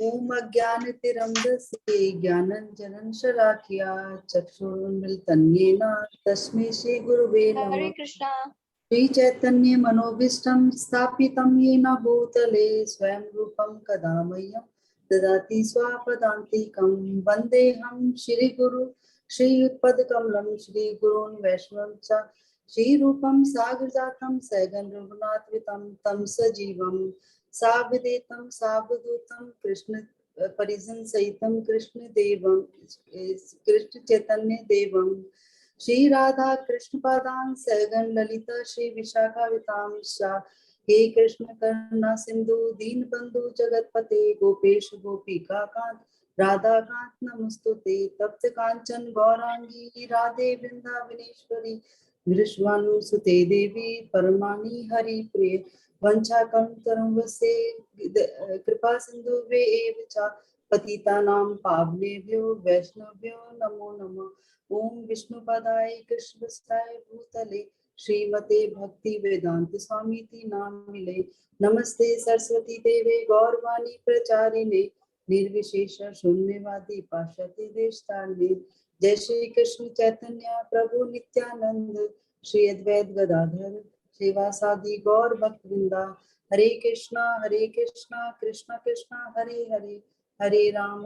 ओम अज्ञानतिरन्धस्य ज्ञानाञ्जनं शलाकया चक्षुरुन्मीलितं येन तस्मै श्रीगुरुवे नमः। Hare Krishna. श्रीचैतन्यमनोभीष्टं स्थापितं येन भूतले स्वयं रूपं कदा मह्यं ददाति स्वापदान्तिकं। वन्देऽहं श्रीगुरु श्रीयुतपदकमलं श्रीगुरून् वैष्णवं च श्रीरूपं साग्रजातं सहगण रघुनाथान्वितं तं सजीवं सावधूतं सावधूतं कृष्ण परिजन सहितं कृष्ण चैतन्य देवं श्री राधा कृष्ण पादान सहगण ललिता श्री विशाखावितांशा। हे कृष्ण करुणा सिंधु दीन बंधु जगतपते गोपेश गोपिका कांत राधा कांत नमस्तुते। तप्त कांचन गौरांगी राधे वृंदावनेश्वरी विश्वानुसुते देवी परमानी हरि प्रिय वंशाकंतरवसे कृपा सिंधु एव च पतितानां पावनेभ्यो वैष्णवभ्यो नमो नमः। ओम विष्णुपदाय कृष्णपदाय भूतले श्रीमते भक्ति वेदांत स्वामी नामिने। नमस्ते सरस्वती देवे गौरवाणी प्रचारिणे निर्विशेष शून्यवादी पाश्चात्य देशतारिणे। जय श्री कृष्ण चैतन्य प्रभु नित्यानंद श्री अद्वैत गदाधर श्रीवासादि गौर भक्तवृंदा। हरे कृष्णा कृष्ण कृष्ण हरे हरे हरे राम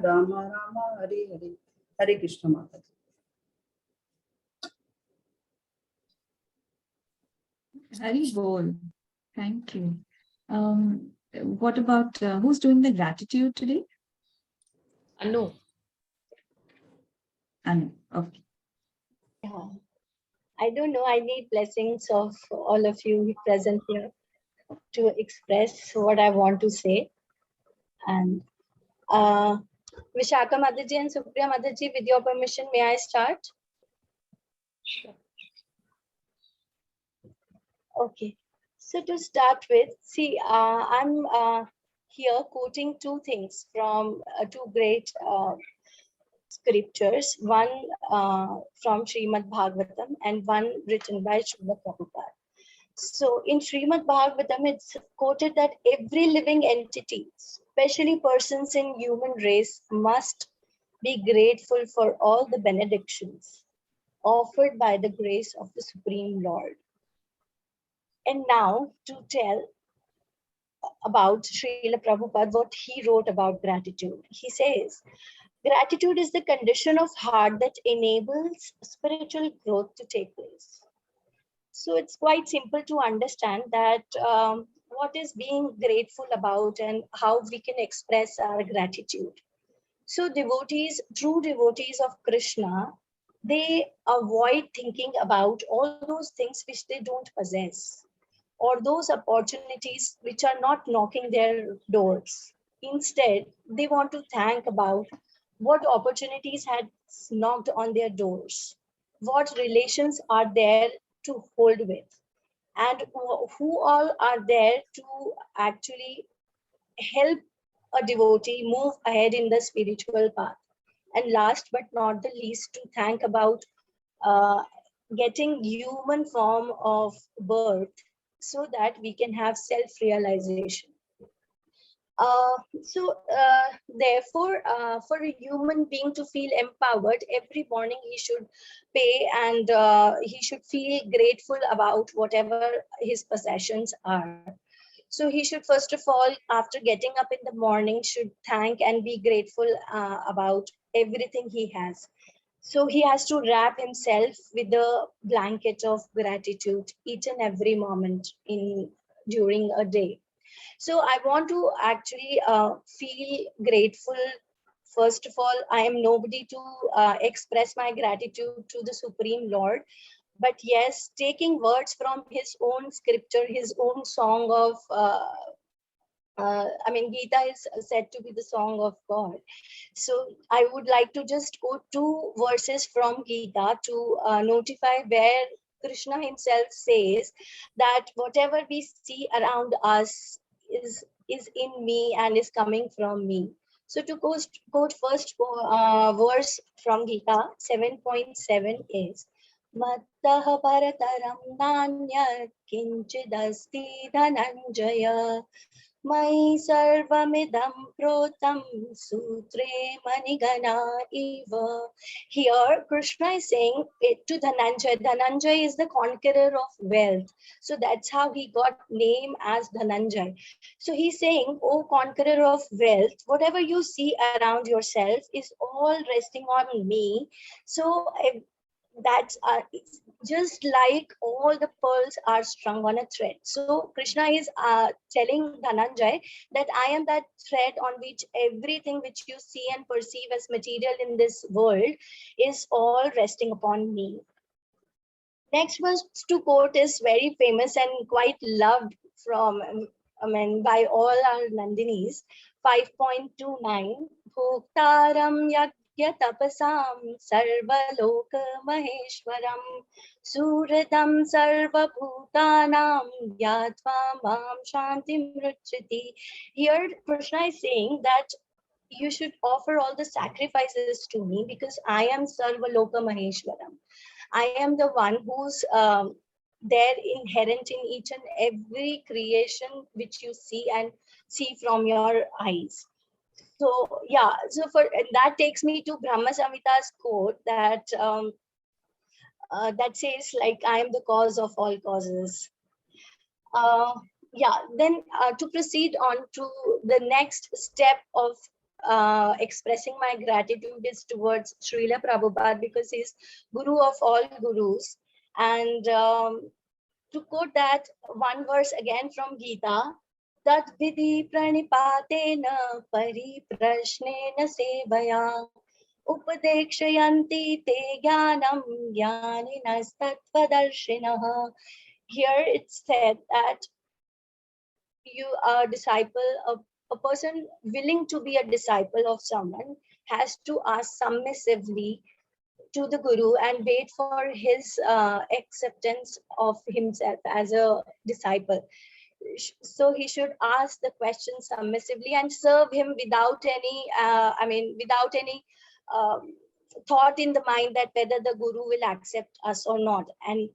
राम राम हरे हरे। हरे कृष्ण माता। Hari Bol. Thank you. What about who's doing the gratitude today? Anu. Anu. Okay. Yeah. I don't know. I need blessings of all of you present here to express what I want to say. And Vishaka Mataji and Supriya Mataji, with your permission, may I start? Sure. Okay. So to start with, see, I'm here quoting two things from two great scriptures, one from Srimad Bhagavatam and one written by Srila Prabhupada. So in Srimad Bhagavatam, it's quoted that every living entity, especially persons in human race, must be grateful for all the benedictions offered by the grace of the Supreme Lord. And now to tell about Srila Prabhupada, what he wrote about gratitude. He says, gratitude is the condition of heart that enables spiritual growth to take place. So it's quite simple to understand that what is being grateful about and how we can express our gratitude. So devotees, true devotees of Krishna, they avoid thinking about all those things which they don't possess, or those opportunities which are not knocking their doors. Instead, they want to think about what opportunities had knocked on their doors, what relations are there to hold with, and who all are there to actually help a devotee move ahead in the spiritual path. And last but not the least, to think about uh, getting human form of birth so that we can have self-realization. Therefore, for a human being to feel empowered, every morning he should pay and he should feel grateful about whatever his possessions are. So he should first of all, after getting up in the morning, should thank and be grateful about everything he has. So he has to wrap himself with the blanket of gratitude each and every moment in during a day. So I want to actually feel grateful. First of all, I am nobody to express my gratitude to the Supreme Lord. But yes, taking words from his own scripture, his own song of, Gita is said to be the song of God. So I would like to just quote two verses from Gita to notify where Krishna himself says that whatever we see around us is in me and is coming from me. So to quote first verse from Gita 7.7 is Mattah parataram nanya kinchidasti dhananjaya Mai sarvamidam protam sutre manigana eva. Here, Krishna is saying it to Dhananjay. Dhananjay is the conqueror of wealth. So that's how he got name as Dhananjay. So he's saying, oh conqueror of wealth, whatever you see around yourself is all resting on me. So that's it's just like all the pearls are strung on a thread. So Krishna is telling Dhananjay that I am that thread on which everything which you see and perceive as material in this world is all resting upon me. Next verse to quote is very famous and quite loved from, by all our Nandinis. 5.29. Bhoktaram yagya tapasam sarvaloka maheshwaram suradam sarva bhutanam yatva mam shantim ruchati. Here Krishna is saying that you should offer all the sacrifices to me because I am Sarvaloka Maheshwaram. I am the one who's there inherent in each and every creation which you see and see from your eyes. So yeah, so for that takes me to Brahma Samhita's quote that says like I am the cause of all causes. Yeah, then to proceed on to the next step of expressing my gratitude is towards Srila Prabhupada because he's guru of all gurus. And to quote that one verse again from Gita, Tat vidhi pranipatena pariprashnena sevaya upadekshayanti te jnanam jnaninastatvadarshinaha. Here it's said that you are a disciple of a person willing to be a disciple of someone has to ask submissively to the guru and wait for his acceptance of himself as a disciple. So he should ask the question submissively and serve him without any without any um, thought in the mind that whether the guru will accept us or not. And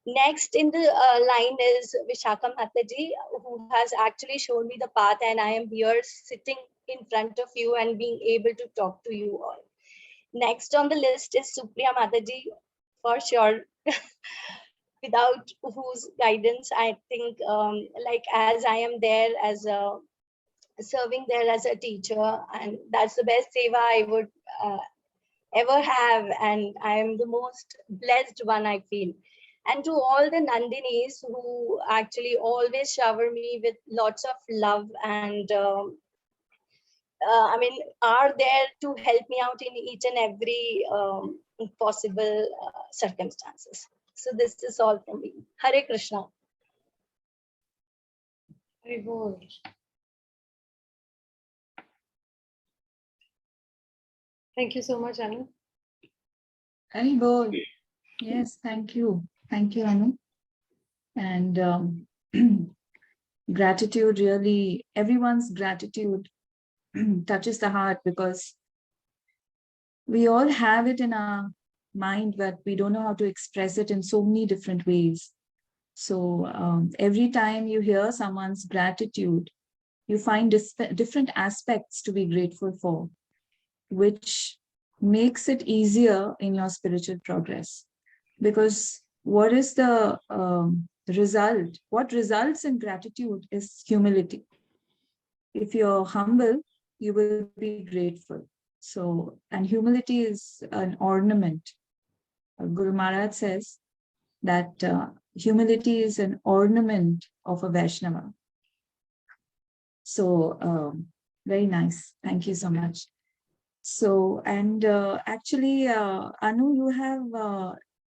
next in the line is Vishakha Mataji, who has actually shown me the path, and I am here sitting in front of you and being able to talk to you all. Next on the list is Supriya Mataji, for sure. Without whose guidance, I think, like as I am there as a serving there as a teacher, and that's the best seva I would ever have, and I am the most blessed one, I feel. And to all the Nandinis who actually always shower me with lots of love and are there to help me out in each and every possible circumstances. So this is all from me. Hare Krishna. Very good. Thank you so much, Anu. Very good. Yes, thank you. Thank you, Anu. And gratitude really, everyone's gratitude touches the heart because we all have it in our mind, but we don't know how to express it in so many different ways. So every time you hear someone's gratitude, you find different aspects to be grateful for, which makes it easier in your spiritual progress. Because what is the result? What results in gratitude is humility. If you're humble, you will be grateful. So, and humility is an ornament. Guru Maharaj says that humility is an ornament of a Vaishnava. So, very nice. Thank you so much. So, and actually, Anu, you have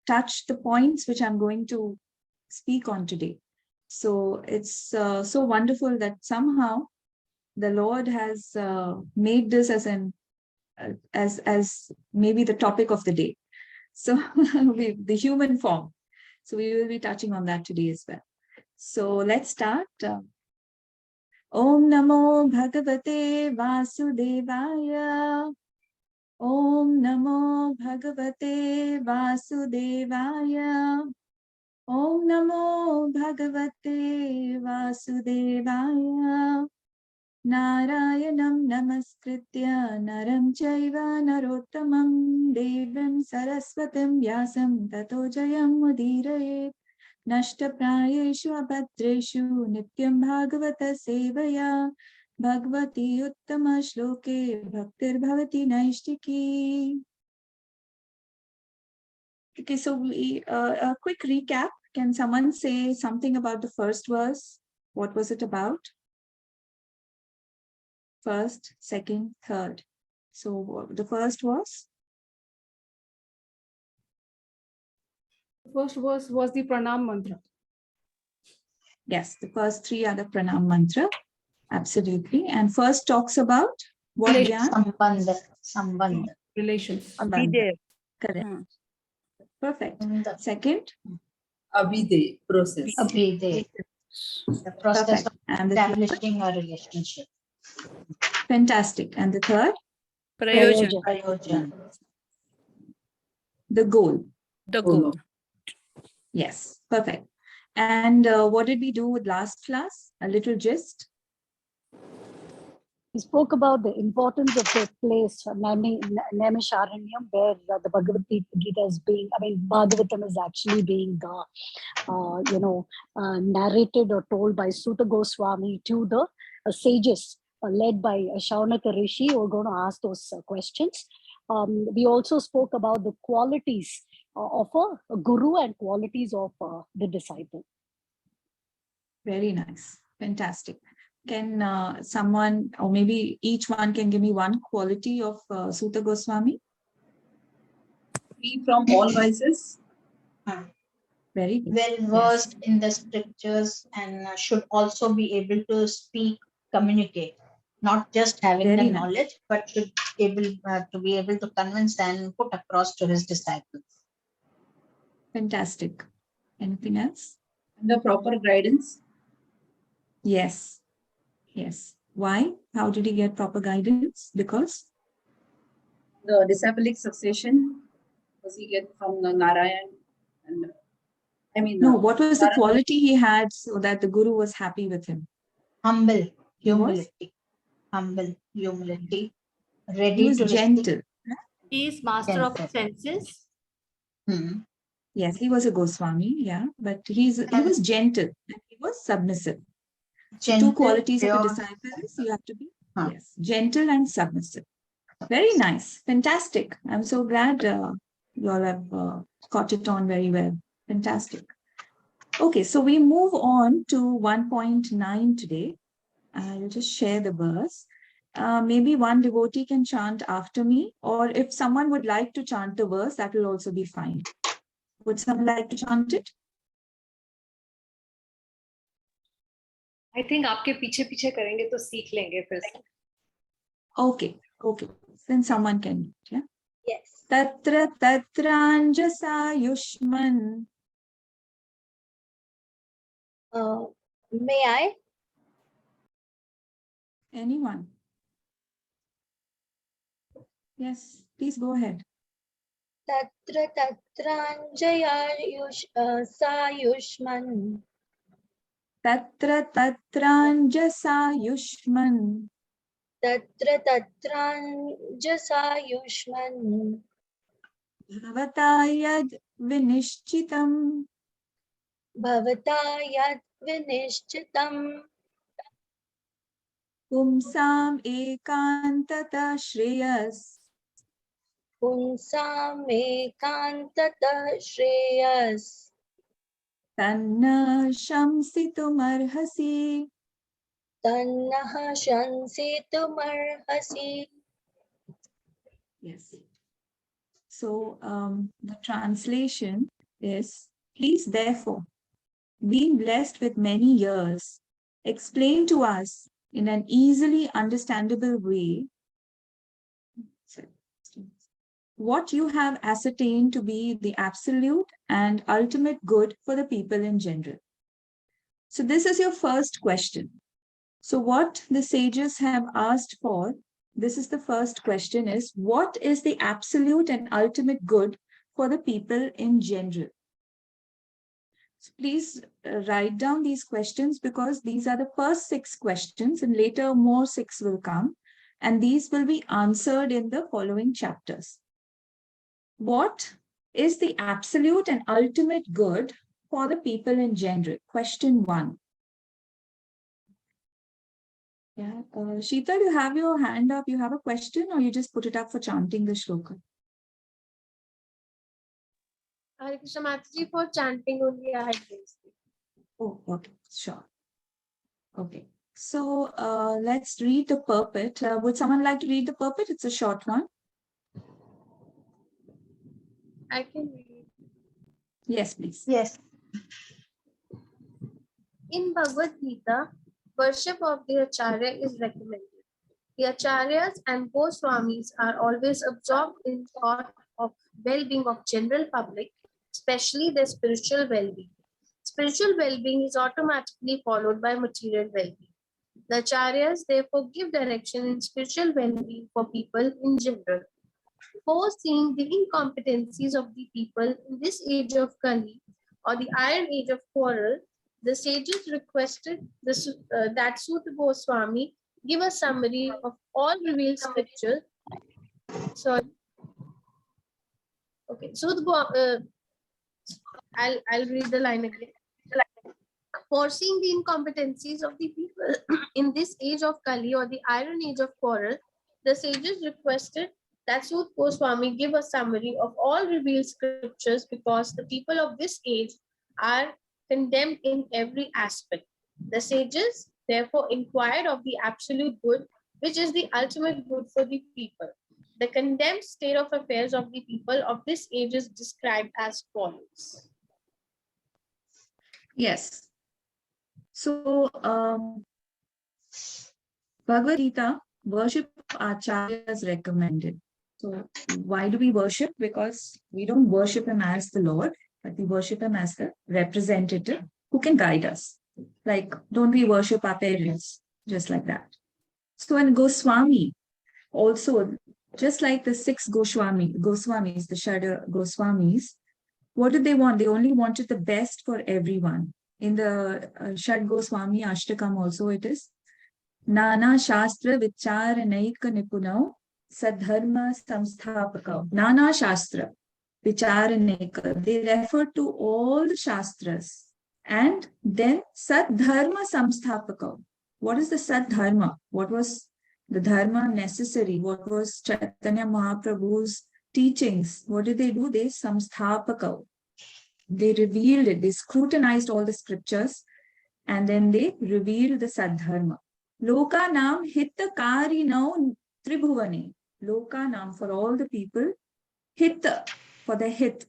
touched the points which I'm going to speak on today. So it's so wonderful that somehow the Lord has made this as an as maybe the topic of the day. So the human form. So we will be touching on that today as well. So let's start. Om Namo Bhagavate Vasudevaya. Om Namo Bhagavate Vasudevaya. Om Namo Bhagavate Vasudevaya. Narayanam namaskritya naram chaiva narottamam devim saraswatim vyasam tato jayam mudirayet nashta prayeshu abhadreshu nityam bhagavata sevaya bhagavati uttama shloke bhaktir bhavati naishtiki. Okay, so a quick recap. Can someone say something about the first verse? What was it about? First, second, third. So the first was? First was the pranam mantra. Yes, the first three are the pranam mantra. Absolutely. And first talks about what? Sambandha. Relations. Sambandha. Correct. Perfect. Second? Abhide, process. Abhide. The process Perfect. of And the third? establishing a relationship. Fantastic. And the third? Prayojan. The goal. The goal. Yes, perfect. And what did we do with last class? A little gist? We spoke about the importance of the place, Naimisharanyam, where the Bhagavad Gita is being, Bhagavatam is actually being, narrated or told by Sutta Goswami to the sages, led by Shaunaka Rishi, who are going to ask those questions. We also spoke about the qualities of a guru and qualities of the disciple. Very nice. Fantastic. Can someone, or maybe each one can give me one quality of Sutta Goswami? Free from all vices. Very good. Well versed in the scriptures and should also be able to speak, communicate, not just having Very the nice. knowledge, but should to be able to convince and put across to his disciples. Fantastic. Anything else? The proper guidance. Yes. Yes. Why? How did he get proper guidance? Because? The disciplic succession. Does he get from the Narayan? And No, what was the quality he had so that the guru was happy with him? Humble, humility. Humble, humility. Ready He was to gentle. He is master of senses. Yes, he was a Goswami, yeah, but he was gentle and he was submissive. So two qualities of a disciple is you have to be yes, gentle and submissive. Very nice, fantastic. I'm so glad you all have caught it on very well. Fantastic. Okay, so we move on to 1.9 today. I'll just share the verse. Maybe one devotee can chant after me, or if someone would like to chant the verse, that will also be fine. Would someone like to chant it? I think आपके पीछे पीछे करेंगे तो सीख लेंगे फिर से. Okay, okay. Then someone can, yeah? Yes. Tatra tatranjasa yushman. May I? Anyone? Yes, please go ahead. Tatra tatranjaya sayushman. Tatra tatranjasa yushman. Tatra tatranjasa yushman. Bhavata yad vinishchitam. Bhavata yad vinishchitam. Pumsam ekantata shreyas. Punsam ekantata shreyas. Tanna shamsitum arhasi. Tannaha shansitum arhasi. Yes. So the translation is, please therefore, being blessed with many years, explain to us in an easily understandable way what you have ascertained to be the absolute and ultimate good for the people in general. So this is your first question. So what the sages have asked for, this is the first question, is what is the absolute and ultimate good for the people in general? So please write down these questions, because these are the first 6 questions and later more 6 will come. And these will be answered in the following chapters. What is the absolute and ultimate good for the people in general? Question 1. Yeah, Sheetal, you have your hand up. You have a question, or you just put it up for chanting the shloka? Hare Krishna Mataji, for chanting only I had raised it. Oh, okay, sure. Okay, so let's read the purport. Would someone like to read the purport? It's a short one. I can read. Yes, please. Yes. In Bhagavad Gita, worship of the Acharya is recommended. The Acharyas and Goswamis are always absorbed in thought of well-being of general public, especially their spiritual well-being. Spiritual well-being is automatically followed by material well-being. The Acharyas therefore give direction in spiritual well-being for people in general. Foreseeing the incompetencies of the people in this age of Kali, or the iron age of quarrel, the sages requested that Suta Goswami give a summary of all revealed scriptures. Sorry. Okay, I'll read the line again. Foreseeing the incompetencies of the people in this age of Kali, or the iron age of quarrel, the sages requested that Suta Goswami give a summary of all revealed scriptures, because the people of this age are condemned in every aspect. The sages therefore inquired of the absolute good, which is the ultimate good for the people. The condemned state of affairs of the people of this age is described as follows. Yes. So, Bhagavad Gita, worship Acharya is recommended. So, why do we worship? Because we don't worship him as the Lord, but we worship him as the representative who can guide us. Like, don't we worship our parents? Just like that. So, in Goswami, also, just like the 6 Goswamis, the Shada Goswamis, what did they want? They only wanted the best for everyone. In the Shad Goswami Ashtakam also it is, Nana Shastra Vichar Naika Nipunau Sadharma Samsthapakau. Nana Shastra Vichar Naika. They refer to all the Shastras. And then Sadharma Samsthapakau. What is the Sadharma? What was the Dharma necessary? What was Chaitanya Mahaprabhu's teachings? What did they do? They Samsthapakau. They revealed it. They scrutinized all the scriptures, and then they revealed the Sadharma. Loka nam hitta kari now tribhuvane. Loka nam, for all the people. Hitta, for the hit.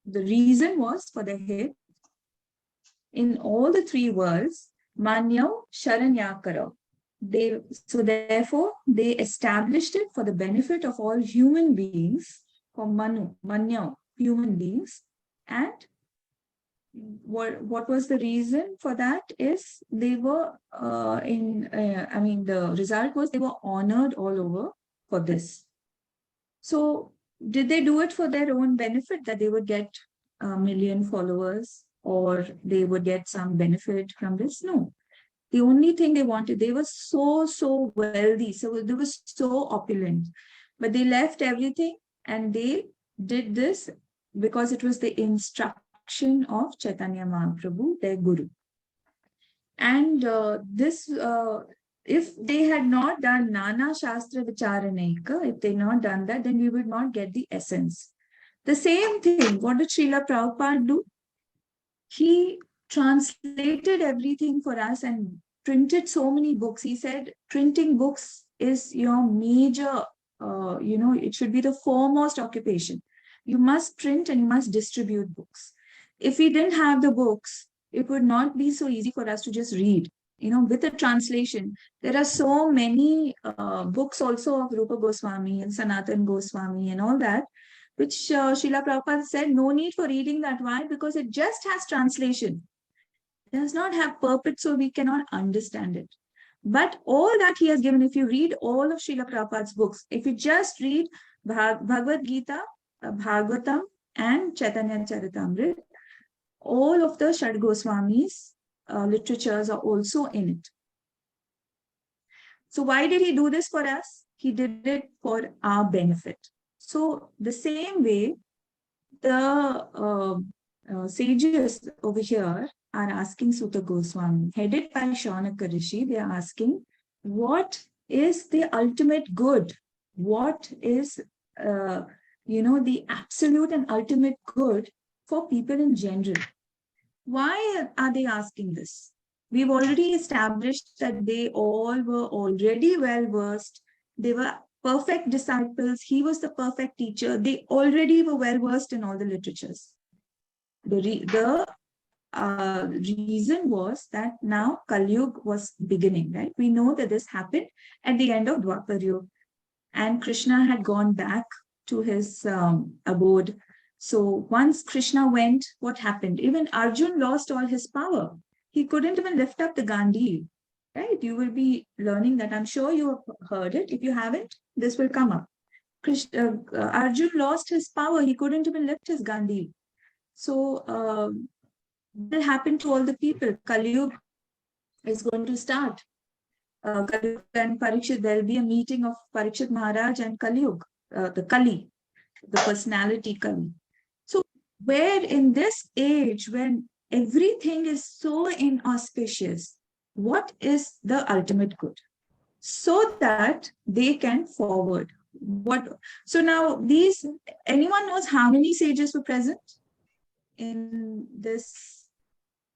The reason was for the hit. In all the 3 worlds, manyav sharanyakara. So therefore, they established it for the benefit of all human beings, for manyav, human beings. And what was the reason for that is they were the result was they were honored all over for this. So did they do it for their own benefit, that they would get 1 million followers or they would get some benefit from this? No. The only thing they wanted, they were so wealthy, so they were so opulent, but they left everything and they did this because it was the instruction of Chaitanya Mahaprabhu, their guru. And if they had not done Nana Shastra Vicharaneka, if they had not done that, then we would not get the essence. The same thing, what did Srila Prabhupada do? He translated everything for us and printed so many books. He said, printing books is your major, it should be the foremost occupation. You must print and you must distribute books. If we didn't have the books, it would not be so easy for us to just read. With a translation, there are so many books also of Rupa Goswami and Sanatan Goswami and all that, which Srila Prabhupada said, no need for reading that. Why? Because it just has translation. It does not have purport, so we cannot understand it. But all that he has given, if you read all of Srila Prabhupada's books, if you just read Bhagavad Gita, Bhagavatam, and Chaitanya Charitamrita, all of the Shad Goswamis' literatures are also in it. So why did he do this for us? He did it for our benefit. So the same way, the sages over here are asking Suta Goswami, headed by Shaunaka Rishi, they are asking, what is the ultimate good? What is, the absolute and ultimate good for people in general? Why are they asking this? We've already established that they all were already well versed. They were perfect disciples. He was the perfect teacher. They already were well versed in all the literatures. The reason was that now Kali Yuga was beginning, right? We know that this happened at the end of Dwapar Yuga, and Krishna had gone back to his abode. So once Krishna went, what happened? Even Arjun lost all his power. He couldn't even lift up the Gandhi, right? You will be learning that. I'm sure you have heard it. If you haven't, this will come up. Arjun lost his power. He couldn't even lift his Gandhi. So what happened to all the people? Kali Yuga is going to start. Kali Yuga and Parikshit, there will be a meeting of Parikshit Maharaj and Kali Yuga, the Kali, the personality Kali. So where in this age, when everything is so inauspicious, what is the ultimate good? So that they can forward. So now anyone knows how many sages were present in this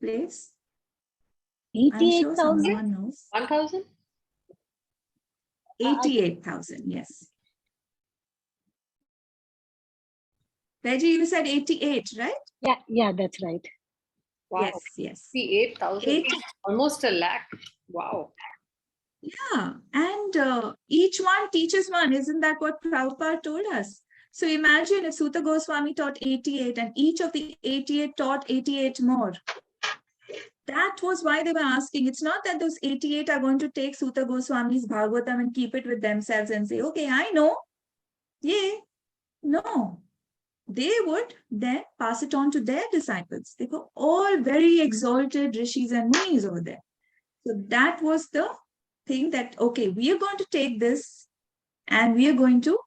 place? I'm sure 88,000? someone knows. 1,000? 88,000, yes. Reggie, you said 88, right? Yeah, that's right. Wow. Yes. 8,000. Almost a lakh. Wow. Yeah, and each one teaches one. Isn't that what Prabhupada told us? So imagine if Suta Goswami taught 88 and each of the 88 taught 88 more. That was why they were asking. It's not that those 88 are going to take Suta Goswami's Bhagavatam and keep it with themselves and say, okay, I know. Yeah. No. They would then pass it on to their disciples. They were all very exalted rishis and munis over there. So that was the thing that, okay, we are going to take this and we are going to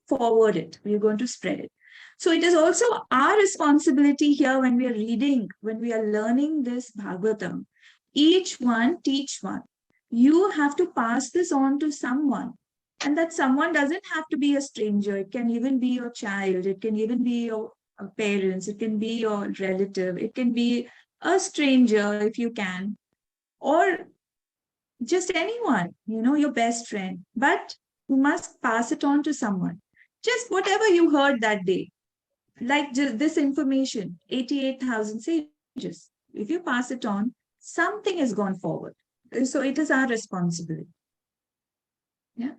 forward it. We are going to spread it. So it is also our responsibility here when we are reading, when we are learning this Bhagavatam, each one teach one. You have to pass this on to someone. And that someone doesn't have to be a stranger. It can even be your child. It can even be your parents. It can be your relative. It can be a stranger if you can. Or just anyone, your best friend. But you must pass it on to someone. Just whatever you heard that day. Like just this information, 88,000 sages. If you pass it on, something has gone forward. So it is our responsibility. Yeah.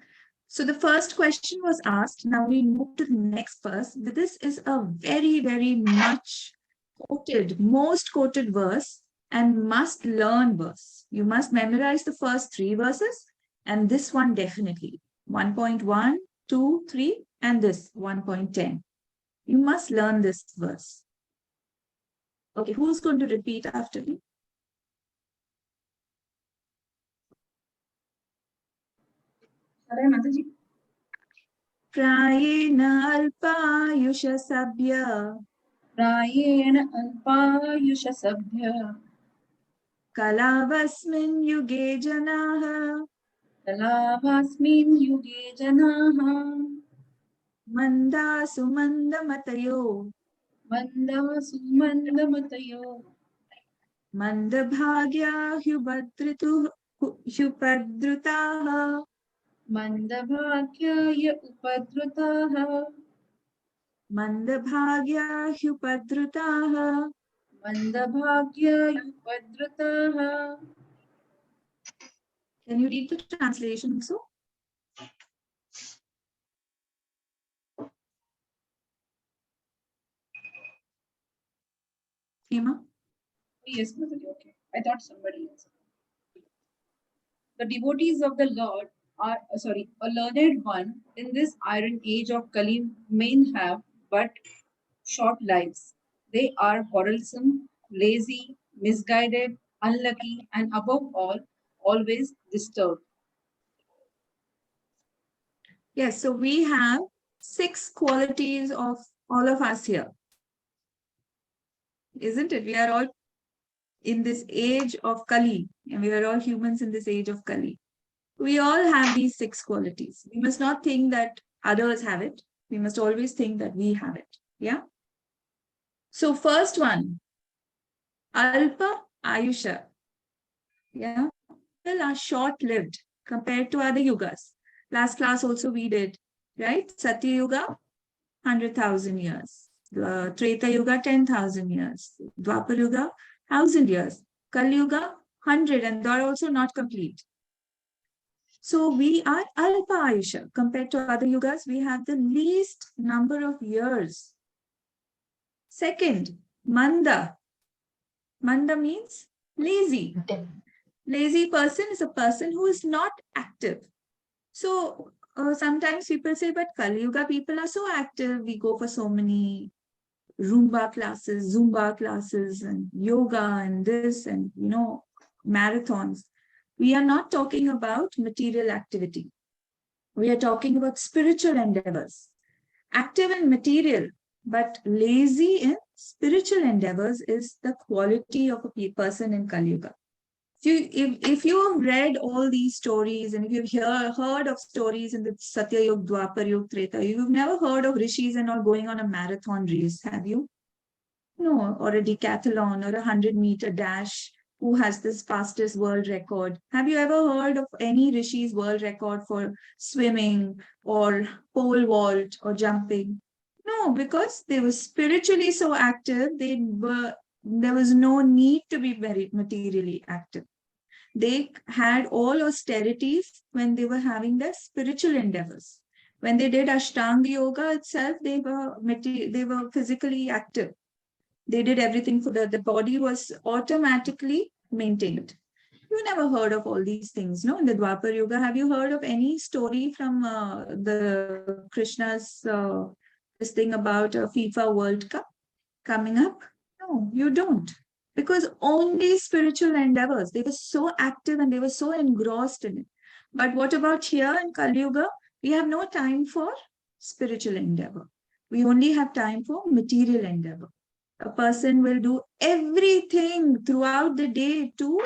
So the first question was asked. Now we move to the next verse. This is a very, very much quoted, most quoted verse and must learn verse. You must memorize the first 3 verses and this one definitely. 1.1, 2, 3 and this 1.10. You must learn this verse. Okay, who's going to repeat after me? Prayena alpayusha sabhya प्रायेण अल्पायुषसभ्य kalavasmin yuge janaha कलाभास्मिन् युगे जनाः manda sumanda matayo मन्दासु मन्दमतयो mandabhagya hyupadrutaha मन्दभाग्याय उपद्रुताः mandabhagya hyupadrutaha. मन्दभाग्याय उपद्रुताः. Can you read the translation also? Hema? Yes, Mataji, okay. I thought somebody else. The devotees of the Lord are, a learned one in this iron age of Kali may have but short lives. They are quarrelsome, lazy, misguided, unlucky, and above all, always disturbed. Yes, so we have 6 qualities of all of us here. Isn't it? We are all in this age of Kali, and we are all humans in this age of Kali. We all have these 6 qualities. We must not think that others have it. We must always think that we have it. Yeah. So first one, Alpa Ayusha. Yeah. People are short-lived compared to other yugas. Last class also we did, right? Satya Yuga, 100,000 years. Treta Yuga, 10,000 years. Dwapar Yuga, 1,000 years. Kali Yuga, 100, and they're also not complete. So we are Alpa Ayusha. Compared to other yugas, we have the least number of years. Second, Manda. Manda means lazy. Lazy person is a person who is not active. So sometimes people say, but Kali Yuga people are so active. We go for so many Roomba classes, Zumba classes, and yoga, and this, and marathons. We are not talking about material activity. We are talking about spiritual endeavors. Active in material, but lazy in spiritual endeavors is the quality of a person in Kali Yuga. If you have read all these stories, and if you've heard of stories in the Satya Yuga, Dwapar Yuga, Treta Yuga, you've never heard of rishis and all going on a marathon race, have you? No, or a decathlon or a 100-meter dash. Who has this fastest world record? Have you ever heard of any rishis world record for swimming or pole vault or jumping? No, because they were spiritually so active, there was no need to be very materially active. They had all austerities when they were having their spiritual endeavors. When they did Ashtanga Yoga itself, they were physically active. They did everything for the body was automatically maintained. You never heard of all these things, no? In the Dwapar Yuga, have you heard of any story from the Krishna's this thing about a FIFA World Cup coming up? No, you don't. Because only spiritual endeavors, they were so active and they were so engrossed in it. But what about here in Kali Yuga? We have no time for spiritual endeavor. We only have time for material endeavor. A person will do everything throughout the day to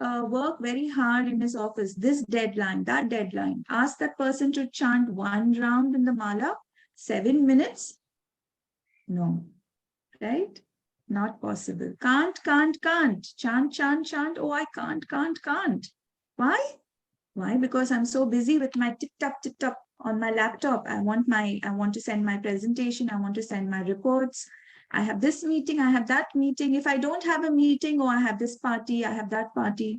work very hard in his office, this deadline, that deadline. Ask that person to chant 1 round in the mala, 7 minutes. No, right? Not possible. Can't. Chant. Oh, I can't. Why? Why? Because I'm so busy with my tip-top on my laptop. I want to send my presentation. I want to send my reports. I have this meeting, I have that meeting. If I don't have a meeting, or I have this party, I have that party.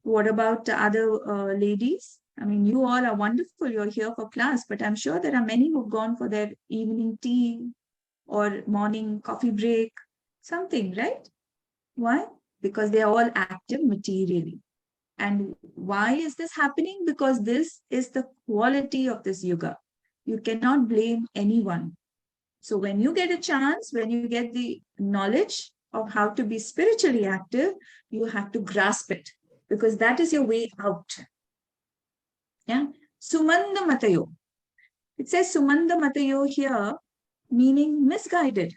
What about other ladies? I mean, you all are wonderful. You're here for class, but I'm sure there are many who've gone for their evening tea or morning coffee break, something, right? Why? Because they are all active materially. And why is this happening? Because this is the quality of this yuga. You cannot blame anyone. So when you get a chance, when you get the knowledge of how to be spiritually active, you have to grasp it, because that is your way out. Yeah. Sumanda Matayo. It says Sumanda Matayo here, meaning misguided.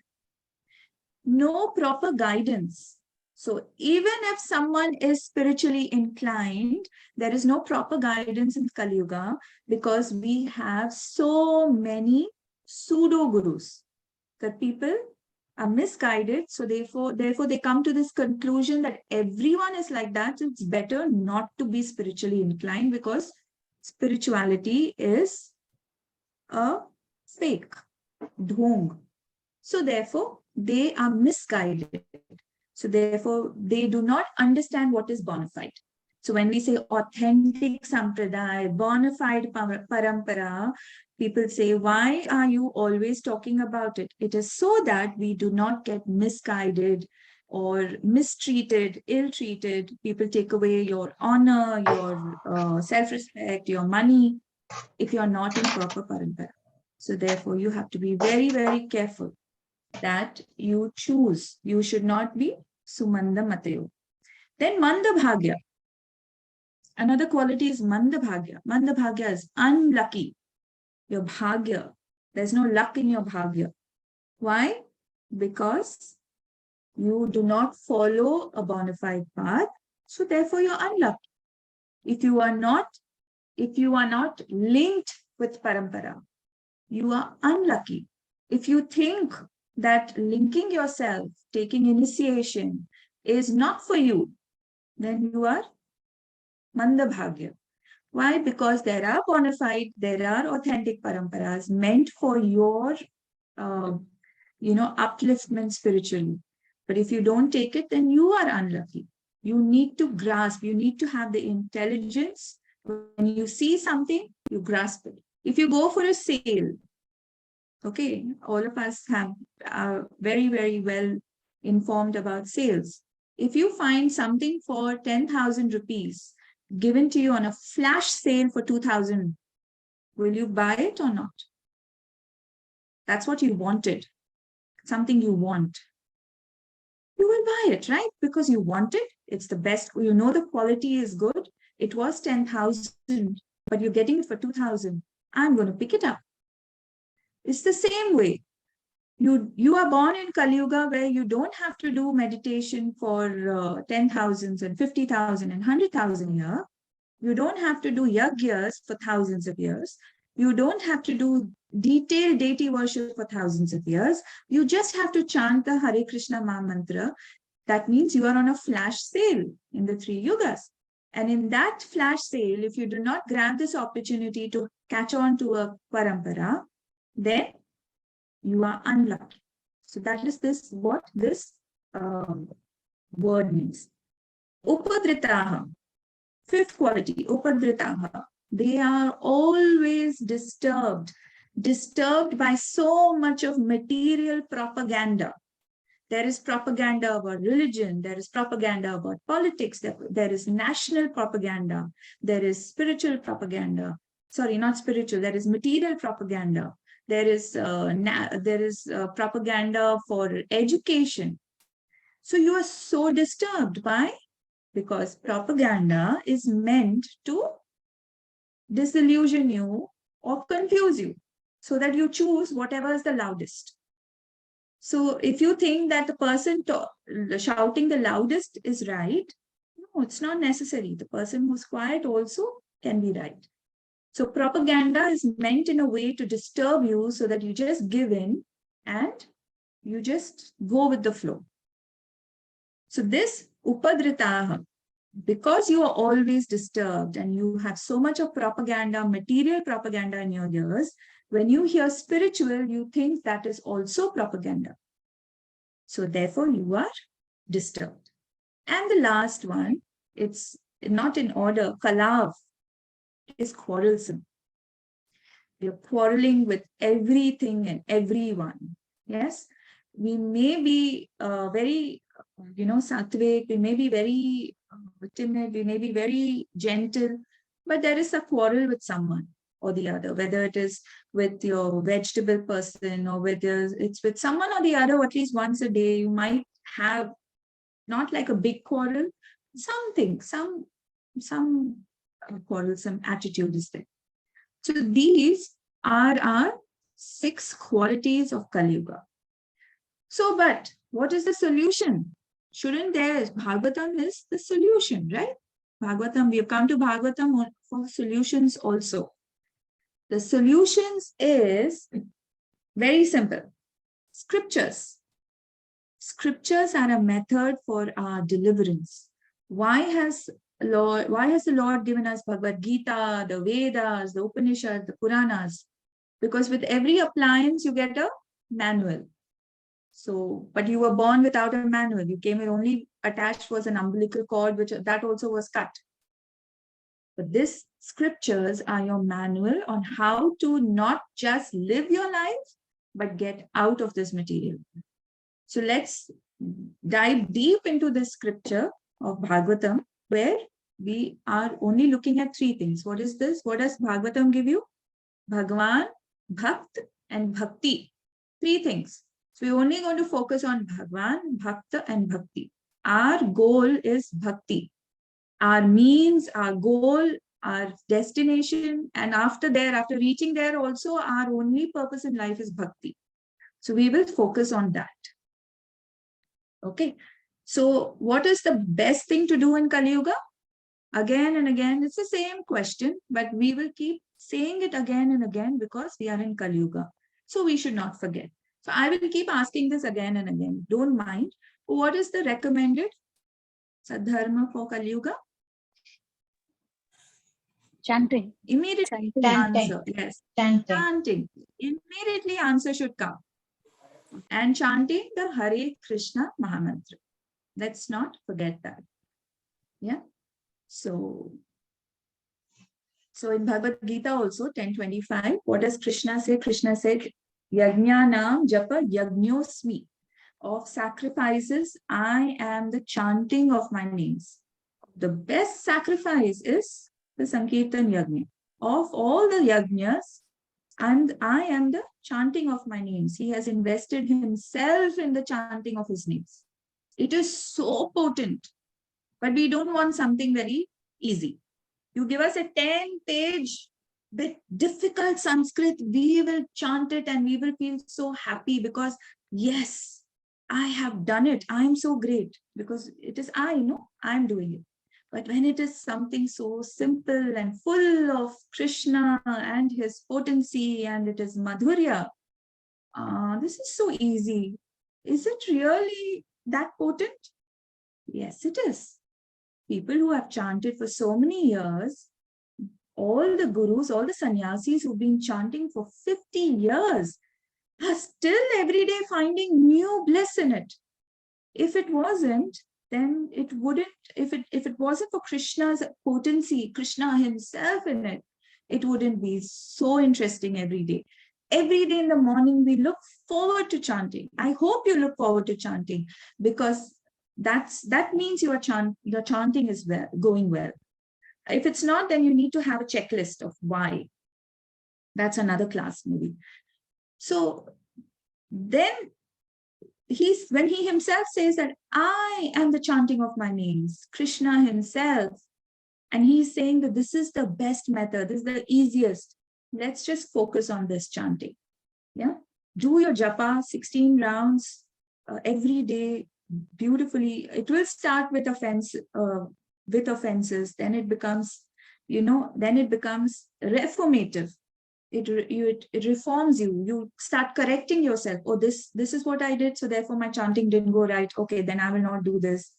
No proper guidance. So even if someone is spiritually inclined, there is no proper guidance in Kali Yuga, because we have so many pseudo-gurus, that people are misguided. So therefore they come to this conclusion that everyone is like that. So it's better not to be spiritually inclined, because spirituality is a fake, dhong. So therefore they are misguided. So therefore they do not understand what is bona fide. So when we say authentic sampradaya, bona fide parampara, people say, why are you always talking about it? It is so that we do not get misguided or mistreated, ill-treated. People take away your honor, your self-respect, your money, if you're not in proper parampara. So therefore, you have to be very, very careful. that you choose. You should not be Sumanda Matayo. Then Manda Bhagya. Another quality is Manda Bhagya. Manda Bhagya is unlucky. Your Bhagya. There's no luck in your Bhagya. Why? Because you do not follow a bona fide path. So therefore you're unlucky. If you are not linked with Parampara, you are unlucky. If you think that linking yourself, taking initiation is not for you, then you are Manda Bhagya. Why? Because there are bona fide, there are authentic paramparas meant for your, upliftment spiritually. But if you don't take it, then you are unlucky. You need to grasp, you need to have the intelligence. When you see something, you grasp it. If you go for a sale, okay, all of us are very, very well informed about sales. If you find something for 10,000 rupees given to you on a flash sale for 2,000, will you buy it or not? That's what you wanted, something you want. You will buy it, right? Because you want it. It's the best. You know the quality is good. It was 10,000, but you're getting it for 2,000. I'm going to pick it up. It's the same way. You are born in Kali Yuga where you don't have to do meditation for 10,000s and 50,000 and 100,000 a year. You don't have to do yagyas for thousands of years. You don't have to do detailed deity worship for thousands of years. You just have to chant the Hare Krishna Maha Mantra. That means you are on a flash sale in the 3 yugas. And in that flash sale, if you do not grab this opportunity to catch on to a parampara, then you are unlucky. So that is what this word means. Upadritaha. 5th quality, upadritaha. They are always disturbed by so much of material propaganda. There is propaganda about religion, there is propaganda about politics, there is national propaganda, there is spiritual propaganda. Sorry, not spiritual, there is material propaganda. There is propaganda for education. So you are so disturbed by, because propaganda is meant to disillusion you or confuse you so that you choose whatever is the loudest. So if you think that the person shouting the loudest is right, no, it's not necessary. The person who's quiet also can be right. So propaganda is meant in a way to disturb you so that you just give in and you just go with the flow. So this upadritaha, because you are always disturbed and you have so much of propaganda, material propaganda in your ears, when you hear spiritual, you think that is also propaganda. So therefore you are disturbed. And the last one, it's not in order, kalav, is quarrelsome. You're quarreling with everything and everyone. Yes, we may be very, sattvic, we may be very timid, we may be very gentle, but there is a quarrel with someone or the other, whether it is with your vegetable person or whether it's with someone or the other, at least once a day, you might have not like a big quarrel, something, some quarrelsome attitude is there. So these are our 6 qualities of Kali Yuga. So, but what is the solution? Shouldn't there, Bhagavatam is the solution, right? Bhagavatam, we have come to Bhagavatam for solutions also. The solutions is very simple. Scriptures. Scriptures are a method for our deliverance. Why has the Lord given us Bhagavad Gita, the Vedas, the Upanishads, the Puranas? Because with every appliance, you get a manual. So, but you were born without a manual. You came here only attached was an umbilical cord, which that also was cut. But these scriptures are your manual on how to not just live your life, but get out of this material. So let's dive deep into this scripture of Bhagavatam, where we are only looking at 3 things. What is this? What does Bhagavatam give you? Bhagavan, Bhakt, and Bhakti. 3 things. So we're only going to focus on Bhagwan, Bhakta and Bhakti. Our goal is Bhakti. Our means, our goal, our destination, and after reaching there also, our only purpose in life is Bhakti. So we will focus on that. Okay. So what is the best thing to do in Kali Yuga? Again and again, it's the same question, but we will keep saying it again and again because we are in Kali Yuga. So we should not forget. So I will keep asking this again and again. Don't mind. What is the recommended sadharma for Kali Yuga? Chanting. Immediately Chanting. answer. Yes. Chanting. Chanting. Immediately answer should come. And chanting the Hare Krishna Mahamantra. Let's not forget that. Yeah. So in Bhagavad Gita also, 10:25, what does Krishna say? Krishna said, Yajnanam japa yajñosmi. Of sacrifices, I am the chanting of my names. The best sacrifice is the Sankirtan Yajna. Of all the yajnas, and I am the chanting of my names. He has invested himself in the chanting of his names. It is so potent, but we don't want something very easy. You give us a 10-page bit difficult Sanskrit, we will chant it and we will feel so happy because yes, I have done it. I am so great because it is I'm doing it. But when it is something so simple and full of Krishna and his potency and it is Madhurya, this is so easy. Is it really that potent? Yes, it is. People who have chanted for so many years, all the gurus, all the sannyasis who've been chanting for 50 years are still every day finding new bliss in it. If it wasn't, then it wouldn't, if it wasn't for Krishna's potency, Krishna himself in it, it wouldn't be so interesting every day. Every day in the morning, we look forward to chanting. I hope you look forward to chanting because that means your chanting is going well. If it's not, then you need to have a checklist of why. That's another class maybe. So then when he himself says that I am the chanting of my names, Krishna himself, and he's saying that this is the best method, this is the easiest. Let's just focus on this chanting. Yeah. Do your japa 16 rounds every day beautifully. It will start with offenses, then it becomes, then it becomes reformative. It reforms you. You start correcting yourself. Oh, this is what I did, so therefore my chanting didn't go right. Okay, then I will not do this.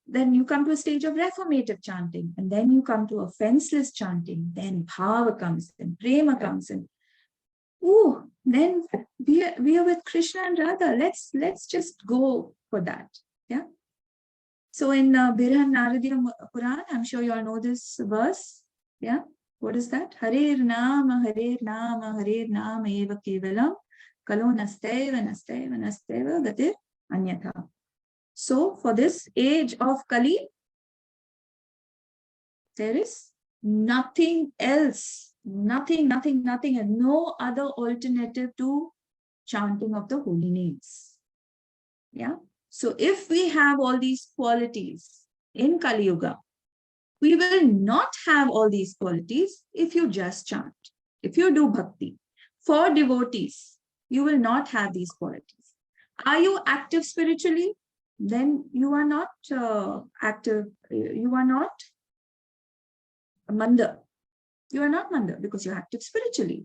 Then you come to a stage of reformative chanting, and then you come to offenseless chanting. Then bhava comes in, prema comes in. Ooh, then we are with Krishna and Radha. Let's just go for that. Yeah. So in Birhan Naradiya Puran, I'm sure you all know this verse. Yeah. What is that? Harer Nama Eva Kevalam Kalo Nasteva Gatir Anyatha. So for this age of Kali, there is nothing else, nothing, and no other alternative to chanting of the holy names. Yeah. So if we have all these qualities in Kali Yuga, we will not have all these qualities if you just chant. If you do bhakti. For devotees, you will not have these qualities. Are you active spiritually? Then you are not active. You are not manda. You are not manda because you're active spiritually.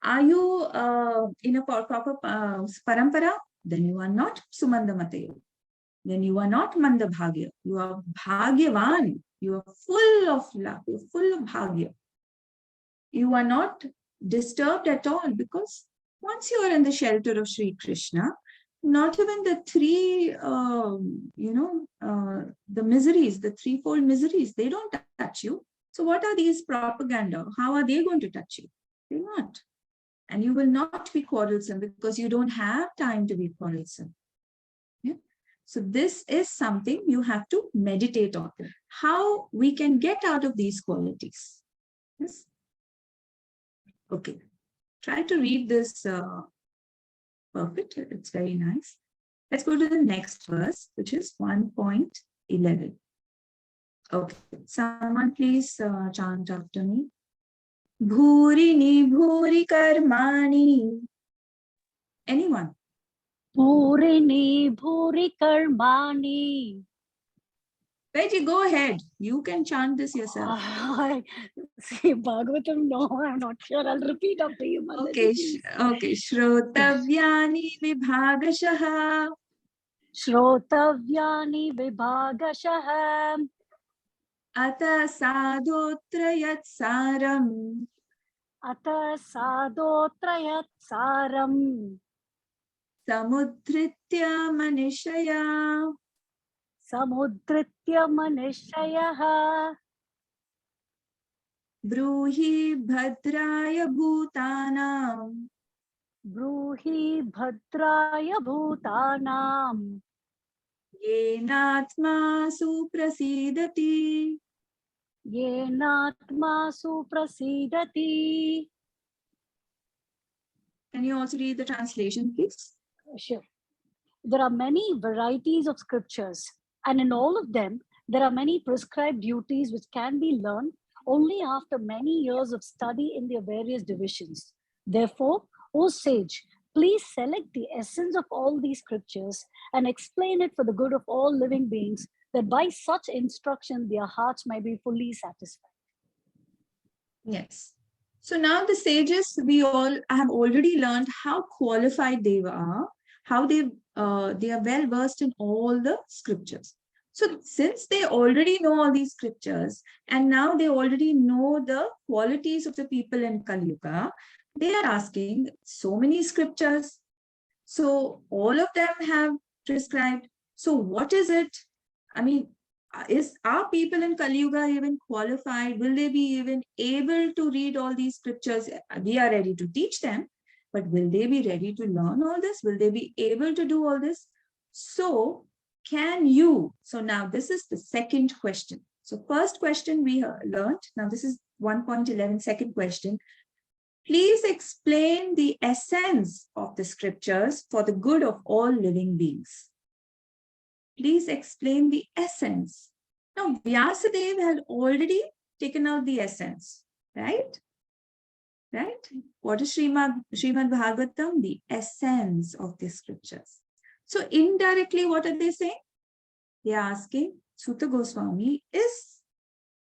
Are you in a proper parampara? Then you are not sumanda matayo. Then you are not manda bhagya. You are bhagyavan. You are full of love. You're full of bhagya. You are not disturbed at all because once you are in the shelter of Sri Krishna, not even the three, the miseries, the threefold miseries, they don't touch you. So what are these propaganda? How are they going to touch you? They're not. And you will not be quarrelsome because you don't have time to be quarrelsome. Yeah? So this is something you have to meditate on. How we can get out of these qualities. Yes. Okay. Try to read this Perfect. It's very nice. Let's go to the next verse, which is 1.11. Okay. Someone please chant after me. Bhurini bhuri karmani. Anyone? Bhurini bhuri karmani. Veggie, go ahead. You can chant this yourself. See, Bhagavatam, no, I'm not sure. I'll repeat after you, Mataji, Okay. please. Okay. Shrotavyani vibhagashaha. Shrotavyani vibhagashah. Ata sadhotrayat saram. Ata sadotrayat saram. Samudritya manishaya. Samudritya manishayah. Bruhi bhadraya bhutanam. Bruhi bhadraya bhutanam. Yenatma suprasidati. Yenatma suprasidati. Can you also read the translation, please? Sure. There are many varieties of scriptures, and in all of them, there are many prescribed duties which can be learned only after many years of study in their various divisions. Therefore, O sage, please select the essence of all these scriptures and explain it for the good of all living beings, that by such instruction their hearts may be fully satisfied. Yes. So now the sages, we all have already learned how qualified they are, how they are well versed in all the scriptures. So since they already know all these scriptures, and now they already know the qualities of the people in Kali Yuga, they are asking so many scriptures. So all of them have prescribed. So what is it? I mean, are people in Kali Yuga even qualified? Will they be even able to read all these scriptures? We are ready to teach them, but will they be ready to learn all this? Will they be able to do all this? So can you? So now this is the second question. So first question we learned. Now this is 1.11, second question. Please explain the essence of the scriptures for the good of all living beings. Please explain the essence. Now, Vyasadeva had already taken out the essence, right? Right? What is Srimad Bhagavatam? The essence of the scriptures. So indirectly, what are they saying? They are asking, Suta Goswami, is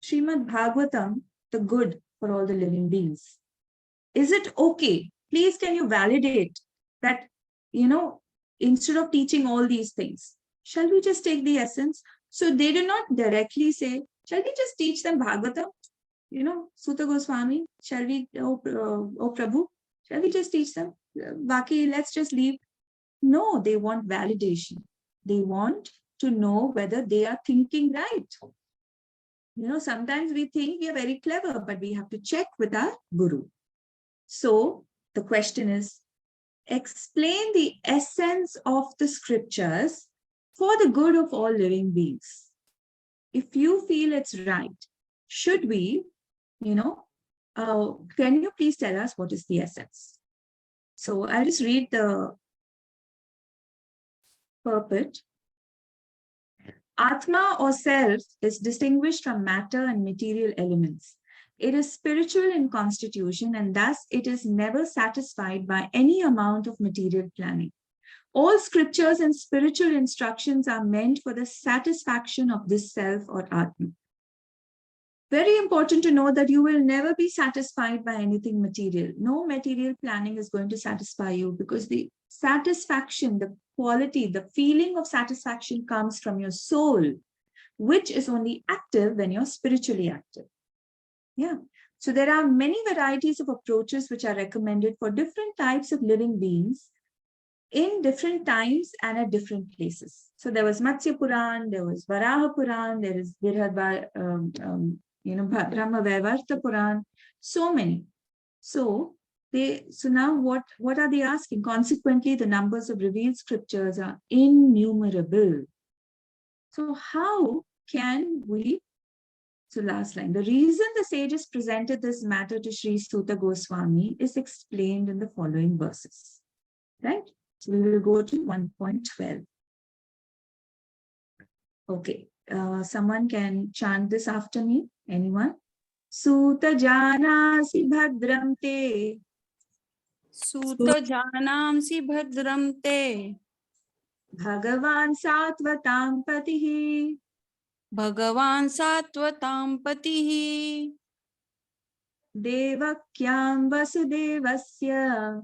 Srimad Bhagavatam the good for all the living beings? Is it okay? Please, can you validate that, instead of teaching all these things, shall we just take the essence? So they do not directly say, shall we just teach them Bhagavatam? Suta Goswami, shall we, oh Prabhu, shall we just teach them? Baki, let's just leave. No, they want validation. They want to know whether they are thinking right. Sometimes we think we are very clever, but we have to check with our guru. So the question is, explain the essence of the scriptures for the good of all living beings. If you feel it's right, should we, can you please tell us what is the essence? So I'll just read the purport. Atma or self is distinguished from matter and material elements. It is spiritual in constitution, and thus it is never satisfied by any amount of material planning. All scriptures and spiritual instructions are meant for the satisfaction of this self or Atma. Very important to know that you will never be satisfied by anything material. No material planning is going to satisfy you, because the satisfaction, the quality, the feeling of satisfaction comes from your soul, which is only active when you're spiritually active. Yeah. So there are many varieties of approaches which are recommended for different types of living beings in different times and at different places. So there was Matsya Puran, there was Varaha Puran, there is Brahma Vaivarta Puran, so many. So now what are they asking? Consequently, the numbers of revealed scriptures are innumerable. So how can we? So last line, the reason the sages presented this matter to Sri Suta Goswami is explained in the following verses, right? So we will go to 1.12. Okay, someone can chant this after me. Anyone? Suta janasi bhadram te. सूत जानांसि भद्रं ते Bhagavan satvatam patihi. भगवान् सात्वतां पतिः Devakyam vasudevasya.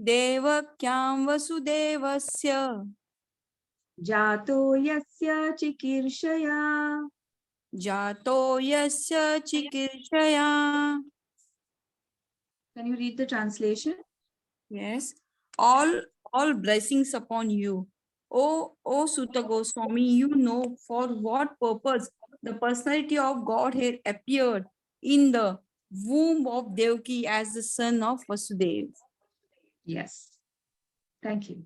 देवक्यां वसुदेवस्य Jato yasya chikirshaya. जातो यस्य चिकीर्षया. Can you read the translation? Yes, all blessings upon you. O Sutta Goswami, you know for what purpose the personality of Godhead appeared in the womb of Devaki as the son of Vasudeva. Yes. Thank you.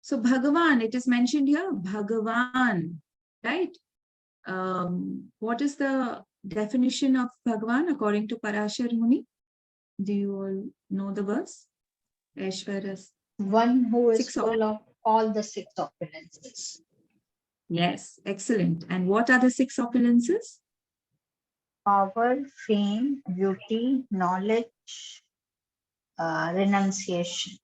So Bhagavan, it is mentioned here, Bhagavan, right? What is the definition of Bhagavan according to Parashar Muni? Do you all know the verse? Aishwarya. One who is Six of- full of all the six opulences. Yes, excellent. And what are the six opulences? Power, fame, beauty, knowledge, renunciation,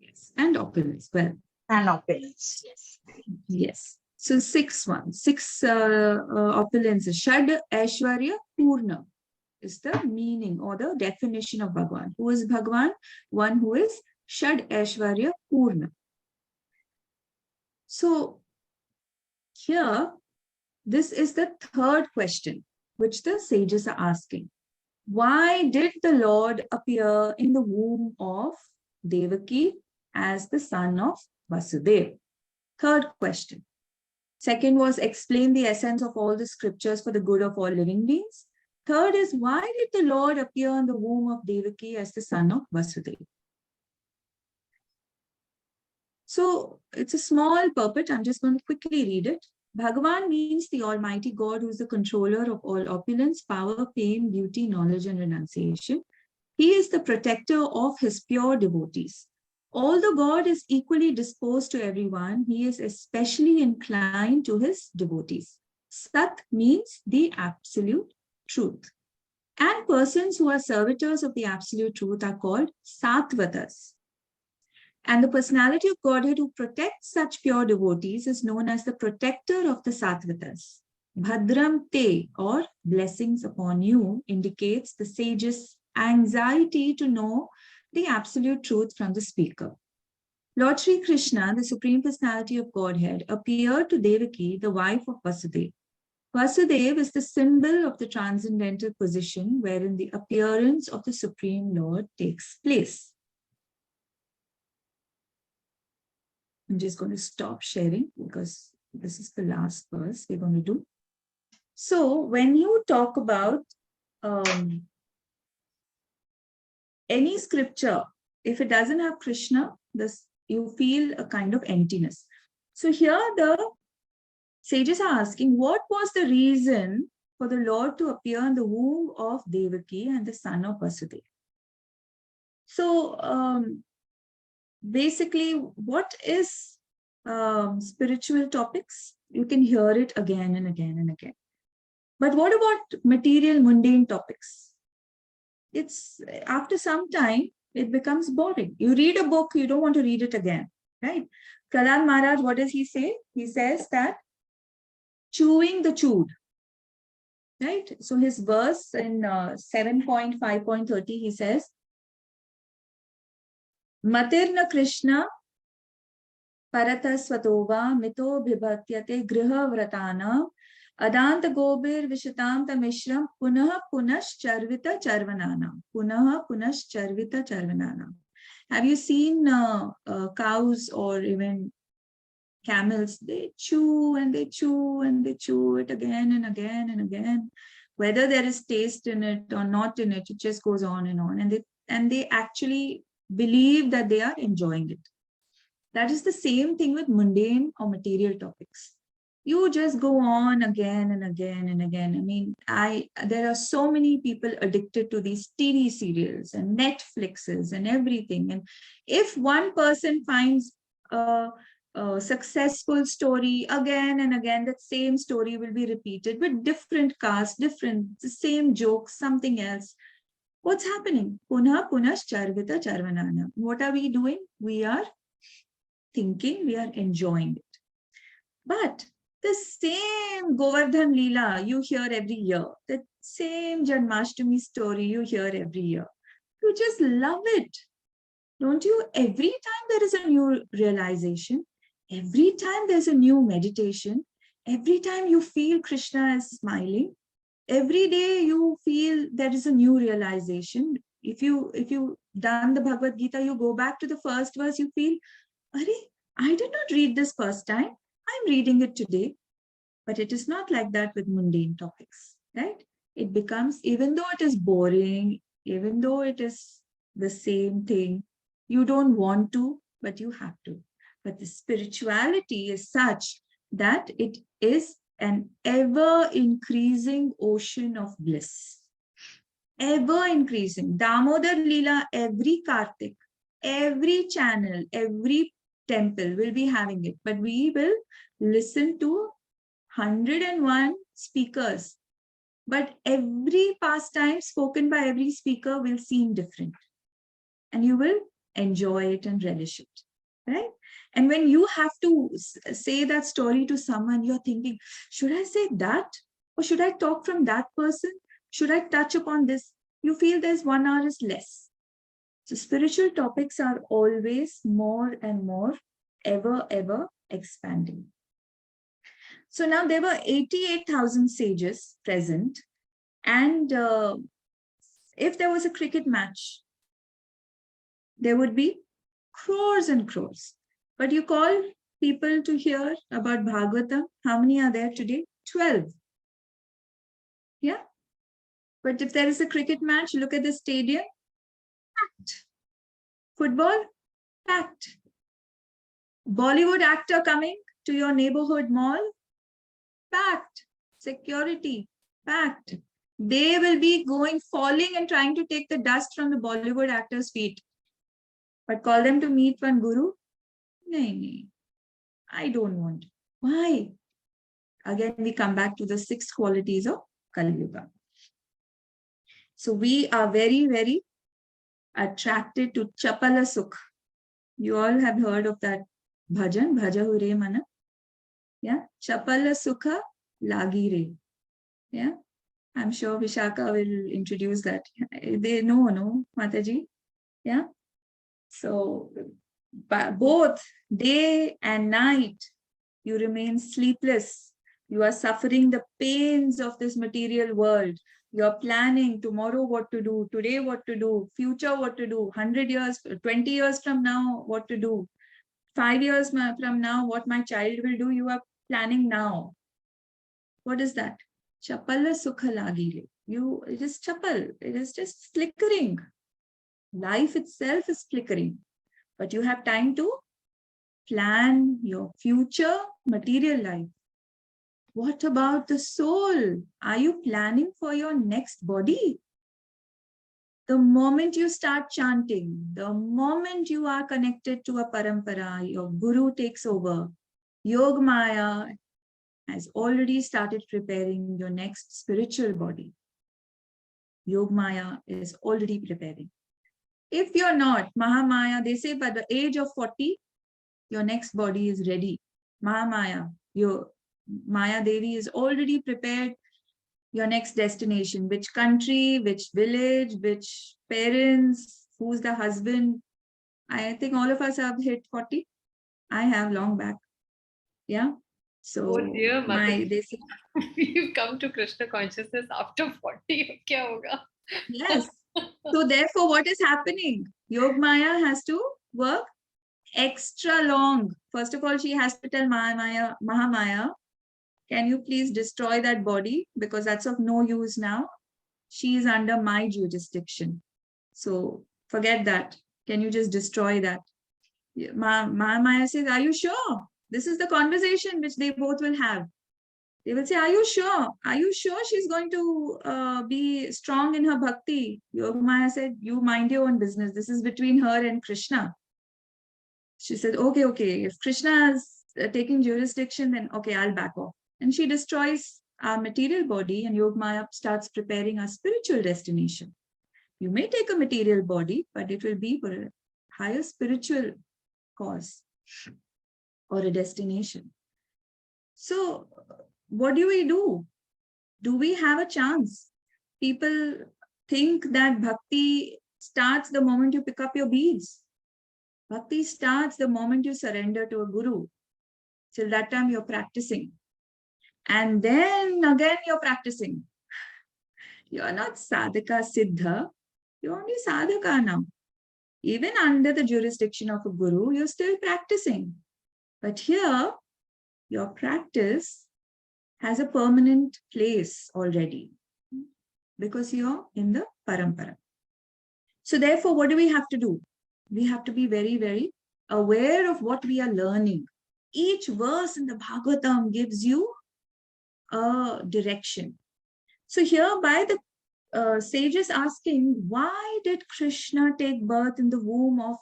Yes. And opulence. Well, and opulence. Yes. yes. So six opulences. Shad Aishwarya Purna is the meaning or the definition of Bhagavan. Who is Bhagavan? One who is Shad Aishwarya Purna. So here, this is the third question which the sages are asking. Why did the Lord appear in the womb of Devaki as the son of Vasudeva? Third question. Second was explain the essence of all the scriptures for the good of all living beings. Third is, why did the Lord appear in the womb of Devaki as the son of Vasudeva? So it's a small purport. I'm just going to quickly read it. Bhagavan means the Almighty God who is the controller of all opulence, power, fame, beauty, knowledge, and renunciation. He is the protector of his pure devotees. Although God is equally disposed to everyone, he is especially inclined to his devotees. Sat means the absolute truth. And persons who are servitors of the absolute truth are called Sattvatas. And the personality of Godhead who protects such pure devotees is known as the protector of the Sattvatas. Bhadram te, or blessings upon you, indicates the sage's anxiety to know the absolute truth from the speaker. Lord Sri Krishna, the Supreme Personality of Godhead, appeared to Devaki, the wife of Vasudeva. Vasudeva is the symbol of the transcendental position wherein the appearance of the Supreme Lord takes place. I'm just going to stop sharing because this is the last verse we're going to do. So when you talk about any scripture, if it doesn't have Krishna, you feel a kind of emptiness. So here the sages are asking, what was the reason for the Lord to appear in the womb of Devaki and the son of Vasudeva? So basically, what is spiritual topics? You can hear it again and again and again. But what about material, mundane topics? It's after some time, it becomes boring. You read a book, you don't want to read it again, right? Prahlad Maharaj, what does he say? He says that chewing the chewed, right? So his verse in 7.5.30, he says, Matirna Krishna Parata Svatova Mito Bhibhatyate Griha Vratana Adanta Gobir Vishatamta Mishram Punaha Punash Charvita Charvanana. Punaha Punash Charvita Charvanana. Have you seen cows or even camels? They chew and they chew and they chew it again and again and again. Whether there is taste in it or not in it, it just goes on and on. And they actually believe that they are enjoying it. That is the same thing with mundane or material topics. You just go on again and again and again. I mean, there are so many people addicted to these TV serials and Netflixes and everything. And if one person finds a successful story again and again, that same story will be repeated with different cast, the same jokes, something else. What's happening? Punha punash charvita charvanana. What are we doing? We are thinking, we are enjoying it. But the same Govardhan Leela you hear every year, the same Janmashtami story you hear every year. You just love it. Don't you? Every time there is a new realization, every time there's a new meditation, every time you feel Krishna is smiling, every day you feel there is a new realization. If you done the Bhagavad Gita, you go back to the first verse, you feel, I did not read this first time. I'm reading it today. But it is not like that with mundane topics, right? It becomes, even though it is boring, even though it is the same thing, you don't want to, but you have to. But the spirituality is such that it is an ever-increasing ocean of bliss. Ever-increasing. Damodar Leela, every Kartik, every channel, every temple will be having it. But we will listen to 101 speakers, but every pastime spoken by every speaker will seem different, and you will enjoy it and relish it, right? And when you have to say that story to someone, you're thinking, should I say that, or should I talk from that person? Should I touch upon this? You feel there's 1 hour is less. So spiritual topics are always more and more, ever expanding. So now there were 88,000 sages present, and if there was a cricket match, there would be crores and crores. But you call people to hear about Bhagavatam, how many are there today? 12. Yeah. But if there is a cricket match, look at the stadium, packed. Football, packed. Bollywood actor coming to your neighborhood mall, packed. Security, packed. They will be falling and trying to take the dust from the Bollywood actor's feet. But call them to meet one guru? No, I don't want. Why? Again, we come back to the 6 qualities of Kali Yuga. So we are very attracted to Chapala Sukh. You all have heard of that bhajan, Bhaja Hure Mana. Yeah, Chapala Sukha Lagi Re. Yeah, I'm sure Vishaka will introduce that. They know, no, Mataji? Yeah. So both day and night, you remain sleepless. You are suffering the pains of this material world. You're planning tomorrow what to do, today what to do, future what to do, 100 years, 20 years from now what to do, 5 years from now what my child will do. You are planning now. What is that? Chapala sukha lagi. It is chapal. It is just flickering. Life itself is flickering. But you have time to plan your future material life. What about the soul? Are you planning for your next body? The moment you start chanting, the moment you are connected to a parampara, your guru takes over. Yog Maya has already started preparing your next spiritual body. Yog Maya is already preparing. If you're not, Mahamaya, they say by the age of 40, your next body is ready. Mahamaya, your Maya Devi is already prepared your next destination, which country, which village, which parents, who's the husband. I think all of us have hit 40. I have long back. Yeah. So Oh dear, they say, we've come to Krishna consciousness after 40. Kya hoga? yes. So therefore, what is happening? Yog Maya has to work extra long. First of all, she has to tell Mahamaya, can you please destroy that body? Because that's of no use now. She is under my jurisdiction. So forget that. Can you just destroy that? Mahamaya says, are you sure? This is the conversation which they both will have. They will say, are you sure? Are you sure she's going to be strong in her bhakti? Yogamaya said, you mind your own business. This is between her and Krishna. She said, okay, okay. If Krishna is taking jurisdiction, then okay, I'll back off. And she destroys our material body, and Yogamaya starts preparing our spiritual destination. You may take a material body, but it will be for a higher spiritual cause or a destination. So what do we do? Do we have a chance? People think that bhakti starts the moment you pick up your beads. Bhakti starts the moment you surrender to a guru. Till that time you're practicing. And then again you're practicing. You're not sadhaka siddha, you're only sadhaka now. Even under the jurisdiction of a guru, you're still practicing. But here, your practice has a permanent place already because you're in the parampara. So therefore, what do we have to do? We have to be very, very aware of what we are learning. Each verse in the Bhagavatam gives you a direction. So here by the sages asking, why did Krishna take birth in the womb of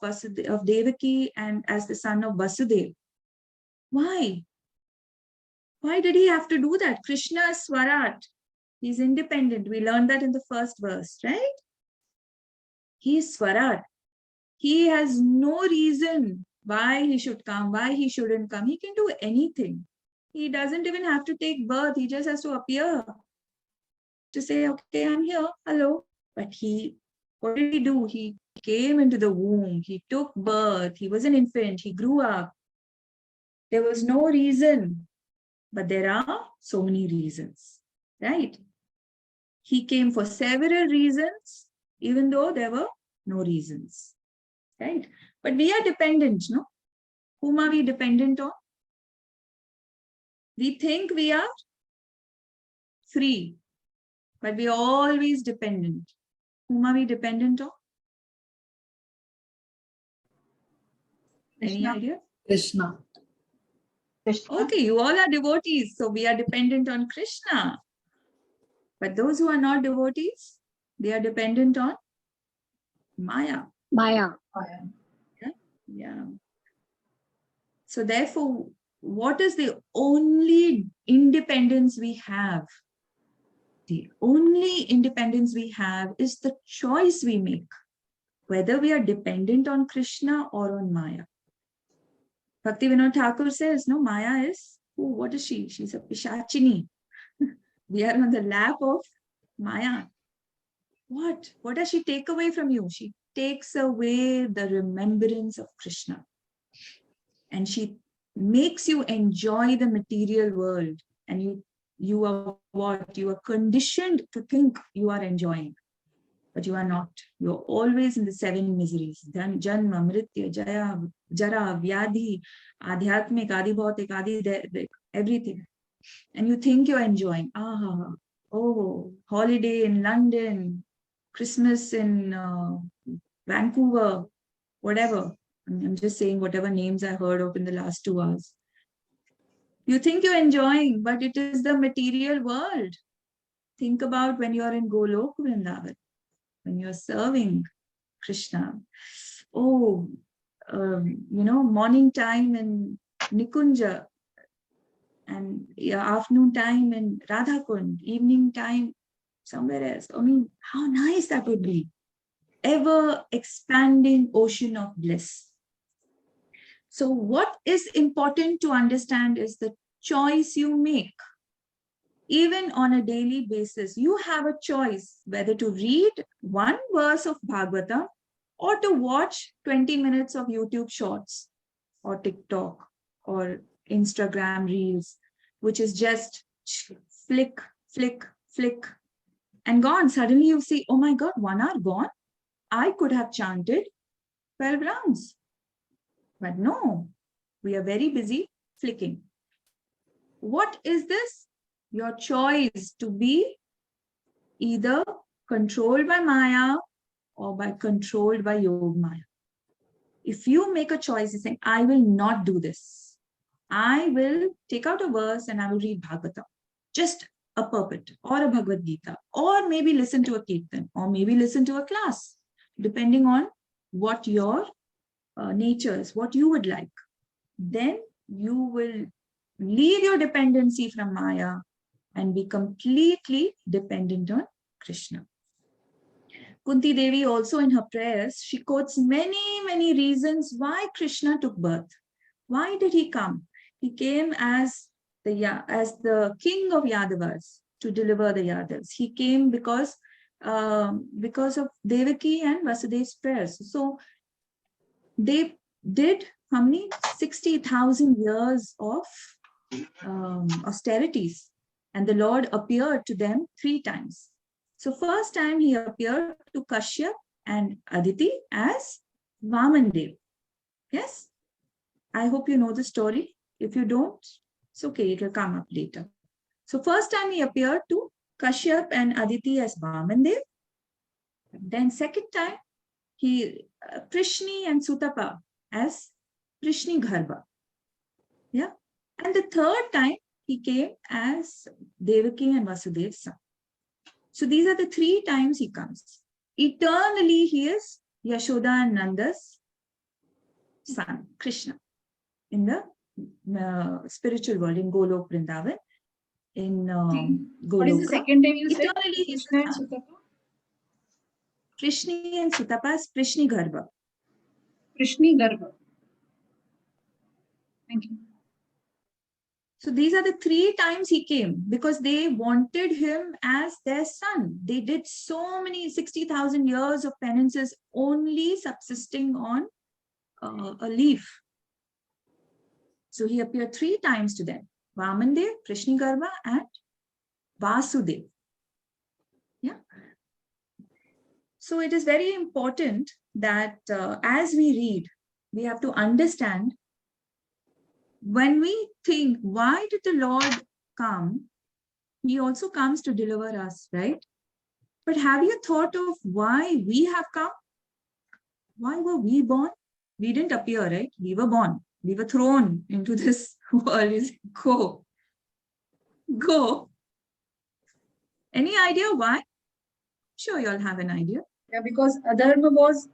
Devaki and as the son of Vasudeva? Why? Why did he have to do that? Krishna is Swarat. He's independent. We learned that in the first verse, right? He is Swarat. He has no reason why he should come, why he shouldn't come. He can do anything. He doesn't even have to take birth. He just has to appear to say, okay, I'm here, hello. But what did he do? He came into the womb. He took birth. He was an infant. He grew up. There was no reason. But there are so many reasons, right? He came for several reasons, even though there were no reasons, right? But we are dependent, no? Whom are we dependent on? We think we are free, but we are always dependent. Whom are we dependent on? Any idea? Krishna. Okay, you all are devotees, so we are dependent on Krishna. But those who are not devotees, they are dependent on Maya. Maya. Yeah. So therefore, what is the only independence we have? The only independence we have is the choice we make, whether we are dependent on Krishna or on Maya. Bhaktivinoda Thakur says, no, Maya is, what is she? She's a Pishachini. We are on the lap of Maya. What does she take away from you? She takes away the remembrance of Krishna. And she makes you enjoy the material world. And you are what? You are conditioned to think you are enjoying. But you are not. You're always in the seven miseries. Janma, Mritya, Jaya, Jara, Vyadhi, Adhyatmik, Adibhautik, Adi, everything. And you think you're enjoying. Oh, holiday in London, Christmas in Vancouver, whatever. I'm just saying whatever names I heard of in the last 2 hours. You think you're enjoying, but it is the material world. Think about when you're in Golok Vrindavan, when you're serving Krishna. Morning time in Nikunja, and afternoon time in Radhakund, evening time somewhere else. I mean, how nice that would be. Ever expanding ocean of bliss. So what is important to understand is the choice you make. Even on a daily basis, you have a choice whether to read one verse of Bhagavatam or to watch 20 minutes of YouTube shorts or TikTok or Instagram reels, which is just flick, flick, flick, and gone. Suddenly you see, oh my God, 1 hour gone. I could have chanted 12 rounds. But no, we are very busy flicking. What is this? Your choice to be either controlled by Maya or controlled by Yogamaya. If you make a choice and say, I will not do this, I will take out a verse and I will read Bhagavatam. Just a purport or a Bhagavad Gita, or maybe listen to a Kirtan, or maybe listen to a class, depending on what your nature is, what you would like. Then you will leave your dependency from Maya and be completely dependent on Krishna. Kunti Devi also in her prayers, she quotes many reasons why Krishna took birth. Why did he come? He came as the king of Yadavas to deliver the Yadavas. He came because of Devaki and Vasudev's prayers. So they did how many? 60,000 years of austerities, and the Lord appeared to them 3 times. So first time he appeared to Kashyap and Aditi as Vamandev. Yes? I hope you know the story. If you don't, it's okay, it will come up later. So first time he appeared to Kashyap and Aditi as Vamandev. Then second time, Prishni and Sutapa as Prishni Garbha. Yeah. And the third time, he came as Devaki and Vasudev's son. So these are the 3 times he comes. Eternally, he is Yashoda and Nanda's son, Krishna, in the spiritual world, in Golok Vrindavan, in What is the Goloka. second time you said? Eternally, he is Krishna and the son. Sutapa? Prishni and Sutapa is Prishni Garbha. Prishni Garbha. Thank you. So these are the 3 times he came because they wanted him as their son. They did so many 60,000 years of penances only subsisting on a leaf. So he appeared 3 times to them. Vamandev, Prishni Garbha and Vasudev. Yeah. So it is very important that as we read, we have to understand when we think, why did the Lord come? He also comes to deliver us, right? But have you thought of why we have come? Why were we born? We didn't appear, right? We were born. We were thrown into this world. Go. Go. Any idea why? Sure, you all have an idea. Yeah, because adharma was,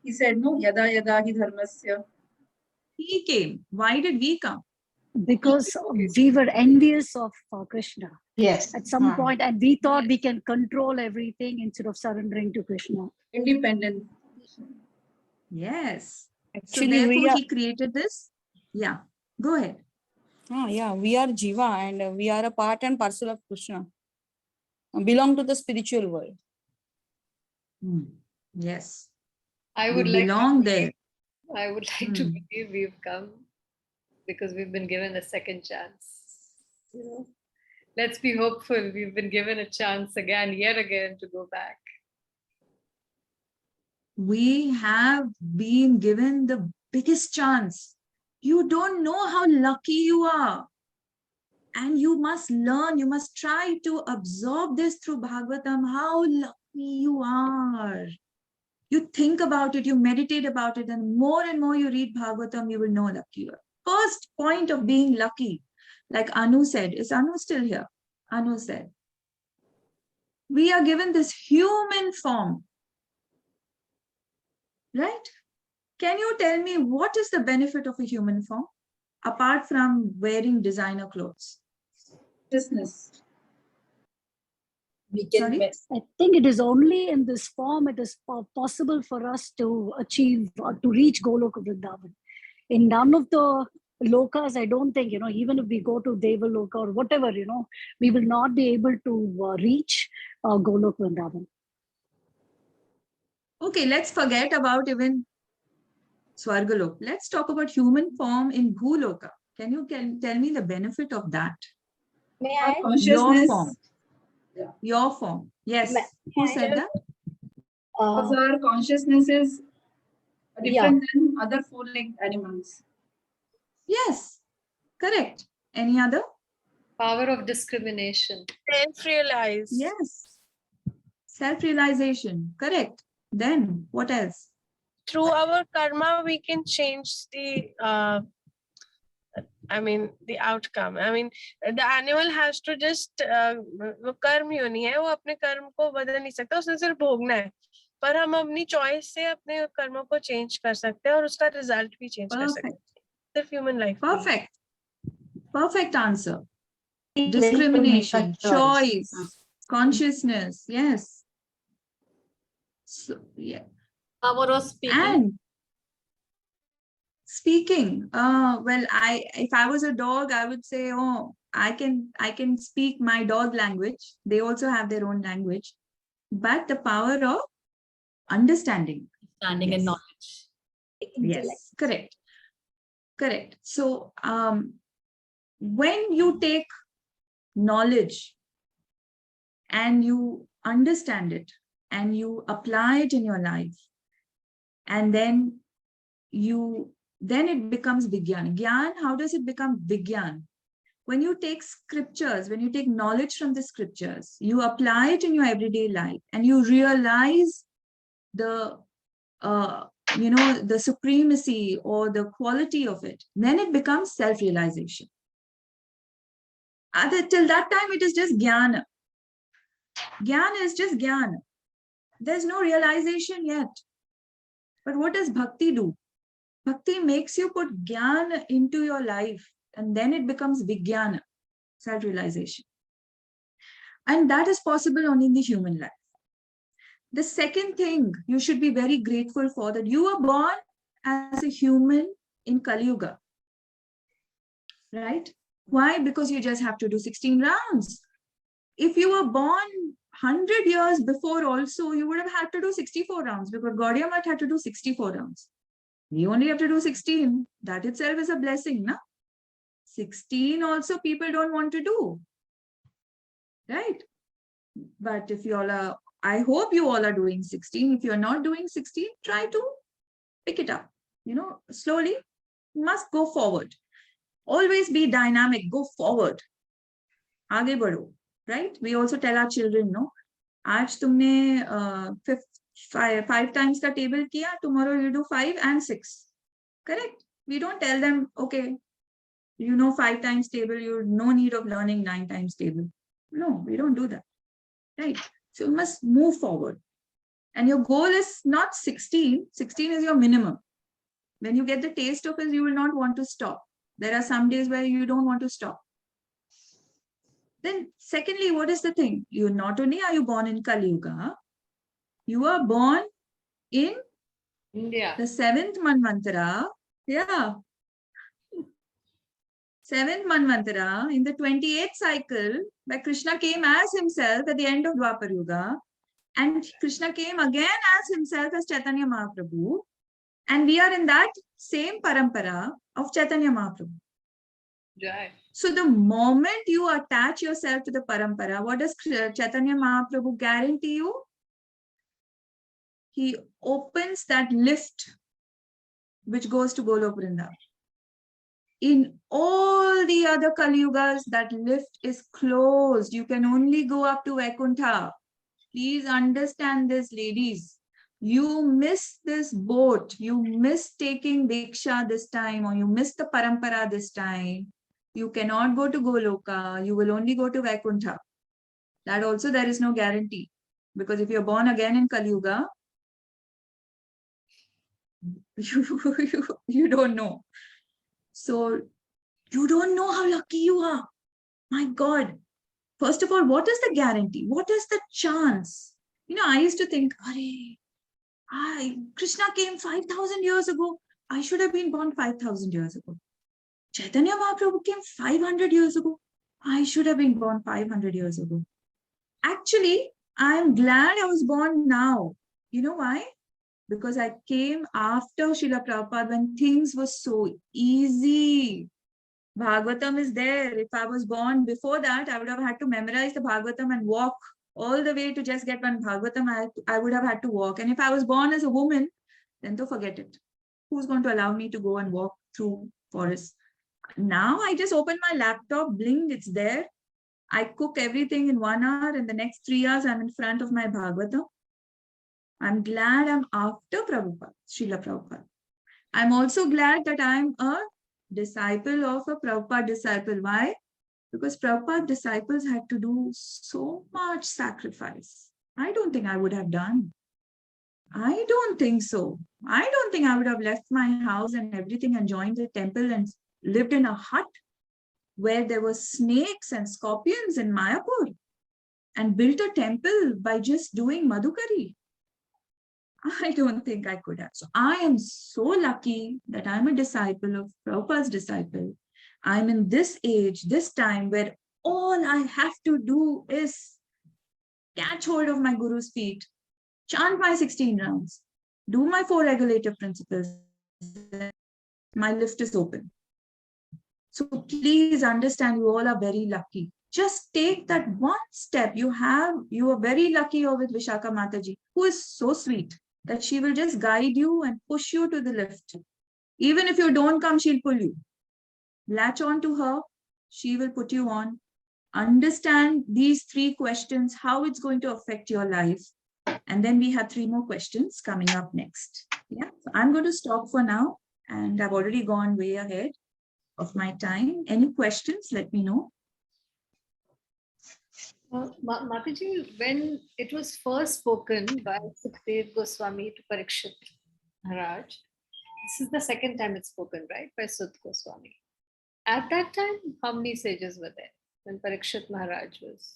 he said, no, yada yada hi dharmasya. He came. Why did we come? Because we were envious of Krishna Yes. at some point, and we thought we can control everything instead of surrendering to Krishna. Independent. Yes. So Actually, we therefore are, he created this. Yeah. Go ahead. yeah, we are Jiva and we are a part and parcel of Krishna. Belong to the spiritual world. Yes. I We would like belong there. I would like to believe we've come because we've been given a second chance. You know, let's be hopeful. We've been given a chance again, yet again, to go back. We have been given the biggest chance. You don't know how lucky you are. And you must learn, you must try to absorb this through Bhagavatam, how lucky you are. You think about it, you meditate about it, and more you read Bhagavatam, you will know lucky you are. First point of being lucky, like Anu said, is Anu still here? Anu said, we are given this human form, right? Can you tell me what is the benefit of a human form apart from wearing designer clothes? Business. We can Sorry? mess. I think it is only in this form it is possible for us to achieve or to reach Goloka Vrindavan. In none of the lokas, I don't think, even if we go to Devaloka or whatever, we will not be able to reach Goloka Vrindavan. Okay, let's forget about even Swargalok. Let's talk about human form in Bhuloka. Can you tell me the benefit of that? May Our I? Your consciousness. form. Yeah. Your form. Yes. May Who I? said that? Because our consciousness is Yeah. different than other 4-legged animals. Yes. Correct. Any other? Power of discrimination. Self-realized. Yes. Self-realization. Correct. Then what else? Through our karma, we can change the I mean, the outcome. I mean, the animal has to just वो कर्म योनि है, वो अपने कर्म को बदल नहीं सकता, उसने सिर्फ भोगना है. पर हम अपनी चॉइस से अपने कर्मों को चेंज कर सकते हैं और उसका रिजल्ट भी चेंज कर सकते हैं. सिर्फ human life. Perfect answer. Willing to make a Discrimination, choice, consciousness. Yes. So, yeah. Power of speaking. And speaking, well, if I was a dog, I would say, oh, I can speak my dog language. They also have their own language, but the power of understanding. Understanding and knowledge. Yes, correct. So, when you take knowledge and you understand it and you apply it in your life, and then it becomes Vigyan. Gyan, how does it become Vigyan? When you take scriptures, when you take knowledge from the scriptures, you apply it in your everyday life and you realize the the supremacy or the quality of it, then it becomes self-realization. Till that time, it is just jnana. Jnana is just jnana. There's no realization yet. But what does bhakti do? Bhakti makes you put jnana into your life, and then it becomes vijnana, self-realization. And that is possible only in the human life. The second thing you should be very grateful for, that you were born as a human in Kali Yuga. Right? Why? Because you just have to do 16 rounds. If you were born 100 years before also, you would have had to do 64 rounds, because Gaudiya Math had to do 64 rounds. You only have to do 16. That itself is a blessing, na? 16 also people don't want to do. Right? But if you all are, I hope you all are doing 16. If you're not doing 16, try to pick it up. Slowly, you must go forward. Always be dynamic, go forward. Aage badho, right? We also tell our children, no? Aaj tumne 5 times ka table kiya, tomorrow you do 5 and 6. Correct? We don't tell them, okay, 5 times table, you no need of learning 9 times table. No, we don't do that. Right? So you must move forward. And your goal is not 16. 16 is your minimum. When you get the taste of it, you will not want to stop. There are some days where you don't want to stop. Then secondly, what is the thing? You not only are you born in Kali Yuga, you are born in India. The 7th Manvantara. Yeah. 7th Manvantara, in the 28th cycle, where Krishna came as himself at the end of Dwapar Yuga, and Krishna came again as himself as Chaitanya Mahaprabhu, and we are in that same parampara of Chaitanya Mahaprabhu. Right. So the moment you attach yourself to the parampara, what does Chaitanya Mahaprabhu guarantee you? He opens that lift which goes to Golok Vrindavan. In all the other Kali Yugas, that lift is closed. You can only go up to Vaikuntha. Please understand this, ladies. You miss this boat. You miss taking Diksha this time, or you miss the Parampara this time. You cannot go to Goloka. You will only go to Vaikuntha. That also there is no guarantee. Because if you're born again in Kali Yuga, you don't know. So you don't know how lucky you are. My God. First of all, what is the guarantee? What is the chance? I used to think, Krishna came 5,000 years ago. I should have been born 5,000 years ago. Chaitanya Mahaprabhu came 500 years ago. I should have been born 500 years ago. Actually, I'm glad I was born now. You know why? Because I came after Srila Prabhupada when things were so easy. Bhagavatam is there. If I was born before that, I would have had to memorize the Bhagavatam and walk all the way to just get one Bhagavatam. I would have had to walk. And if I was born as a woman, then to forget it. Who's going to allow me to go and walk through forests? Now I just open my laptop, bling, it's there. I cook everything in 1 hour, and the next 3 hours I'm in front of my Bhagavatam. I'm glad I'm after Prabhupada, Srila Prabhupada. I'm also glad that I'm a disciple of a Prabhupada disciple. Why? Because Prabhupada disciples had to do so much sacrifice. I don't think I would have done. I don't think so. I don't think I would have left my house and everything and joined the temple and lived in a hut where there were snakes and scorpions in Mayapur and built a temple by just doing Madhukari. I don't think I could have. So I am so lucky that I'm a disciple of Prabhupada's disciple. I'm in this age, this time where all I have to do is catch hold of my Guru's feet, chant my 16 rounds, do my 4 regulative principles. My lift is open. So please understand, you all are very lucky. Just take that one step. You are very lucky you're with Vishaka Mataji, who is so sweet that she will just guide you and push you to the lift. Even if you don't come, she'll pull you. Latch on to her, she will put you on. Understand these 3 questions, how it's going to affect your life. And then we have 3 more questions coming up next. Yeah, so I'm going to stop for now, and I've already gone way ahead of my time. Any questions? Let me know. Mataji, when it was first spoken by Sukhdev Goswami to Parikshit Maharaj, this is the second time it's spoken, right, by Sut Goswami. At that time, how many sages were there when Parikshit Maharaj was?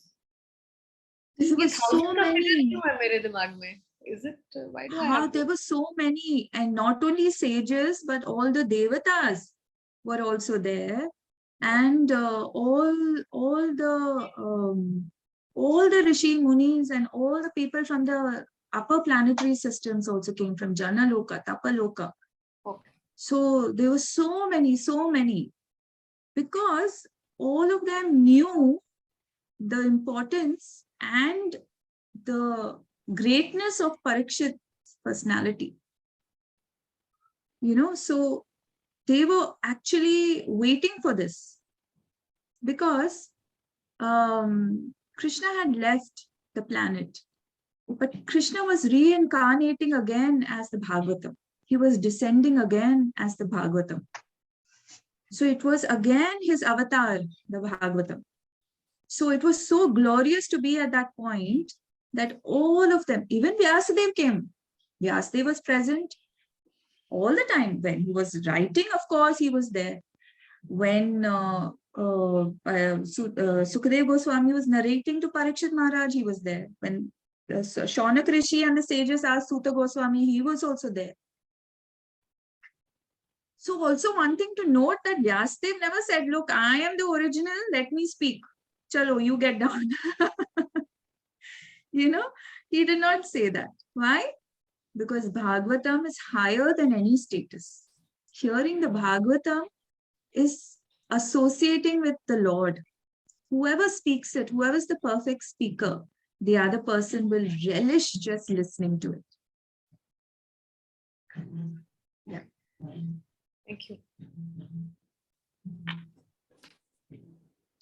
There were so many. Is it? Why do I have there were so many, and not only sages, but all the devatas were also there, and all the Rishi Munis and all the people from the upper planetary systems also came from Janaloka, Tapaloka. Okay. So there were so many, because all of them knew the importance and the greatness of Parikshit's personality. So they were actually waiting for this, because Krishna had left the planet, but Krishna was reincarnating again as the Bhagavatam. He was descending again as the Bhagavatam. So it was again his avatar, the Bhagavatam. So it was so glorious to be at that point that all of them, even Vyasadeva came. Vyasadeva was present all the time. When he was writing, of course, he was there. When Sukadeva Goswami was narrating to Parikshit Maharaj, he was there. When Shaunak Rishi and the sages asked Suta Goswami, he was also there. So also one thing to note, that Vyasadeva never said, look, I am the original, let me speak. Chalo, you get down. He did not say that. Why? Because Bhagavatam is higher than any status. Hearing the Bhagavatam is associating with the Lord. Whoever speaks it, whoever is the perfect speaker, the other person will relish just listening to it. Yeah. Thank you.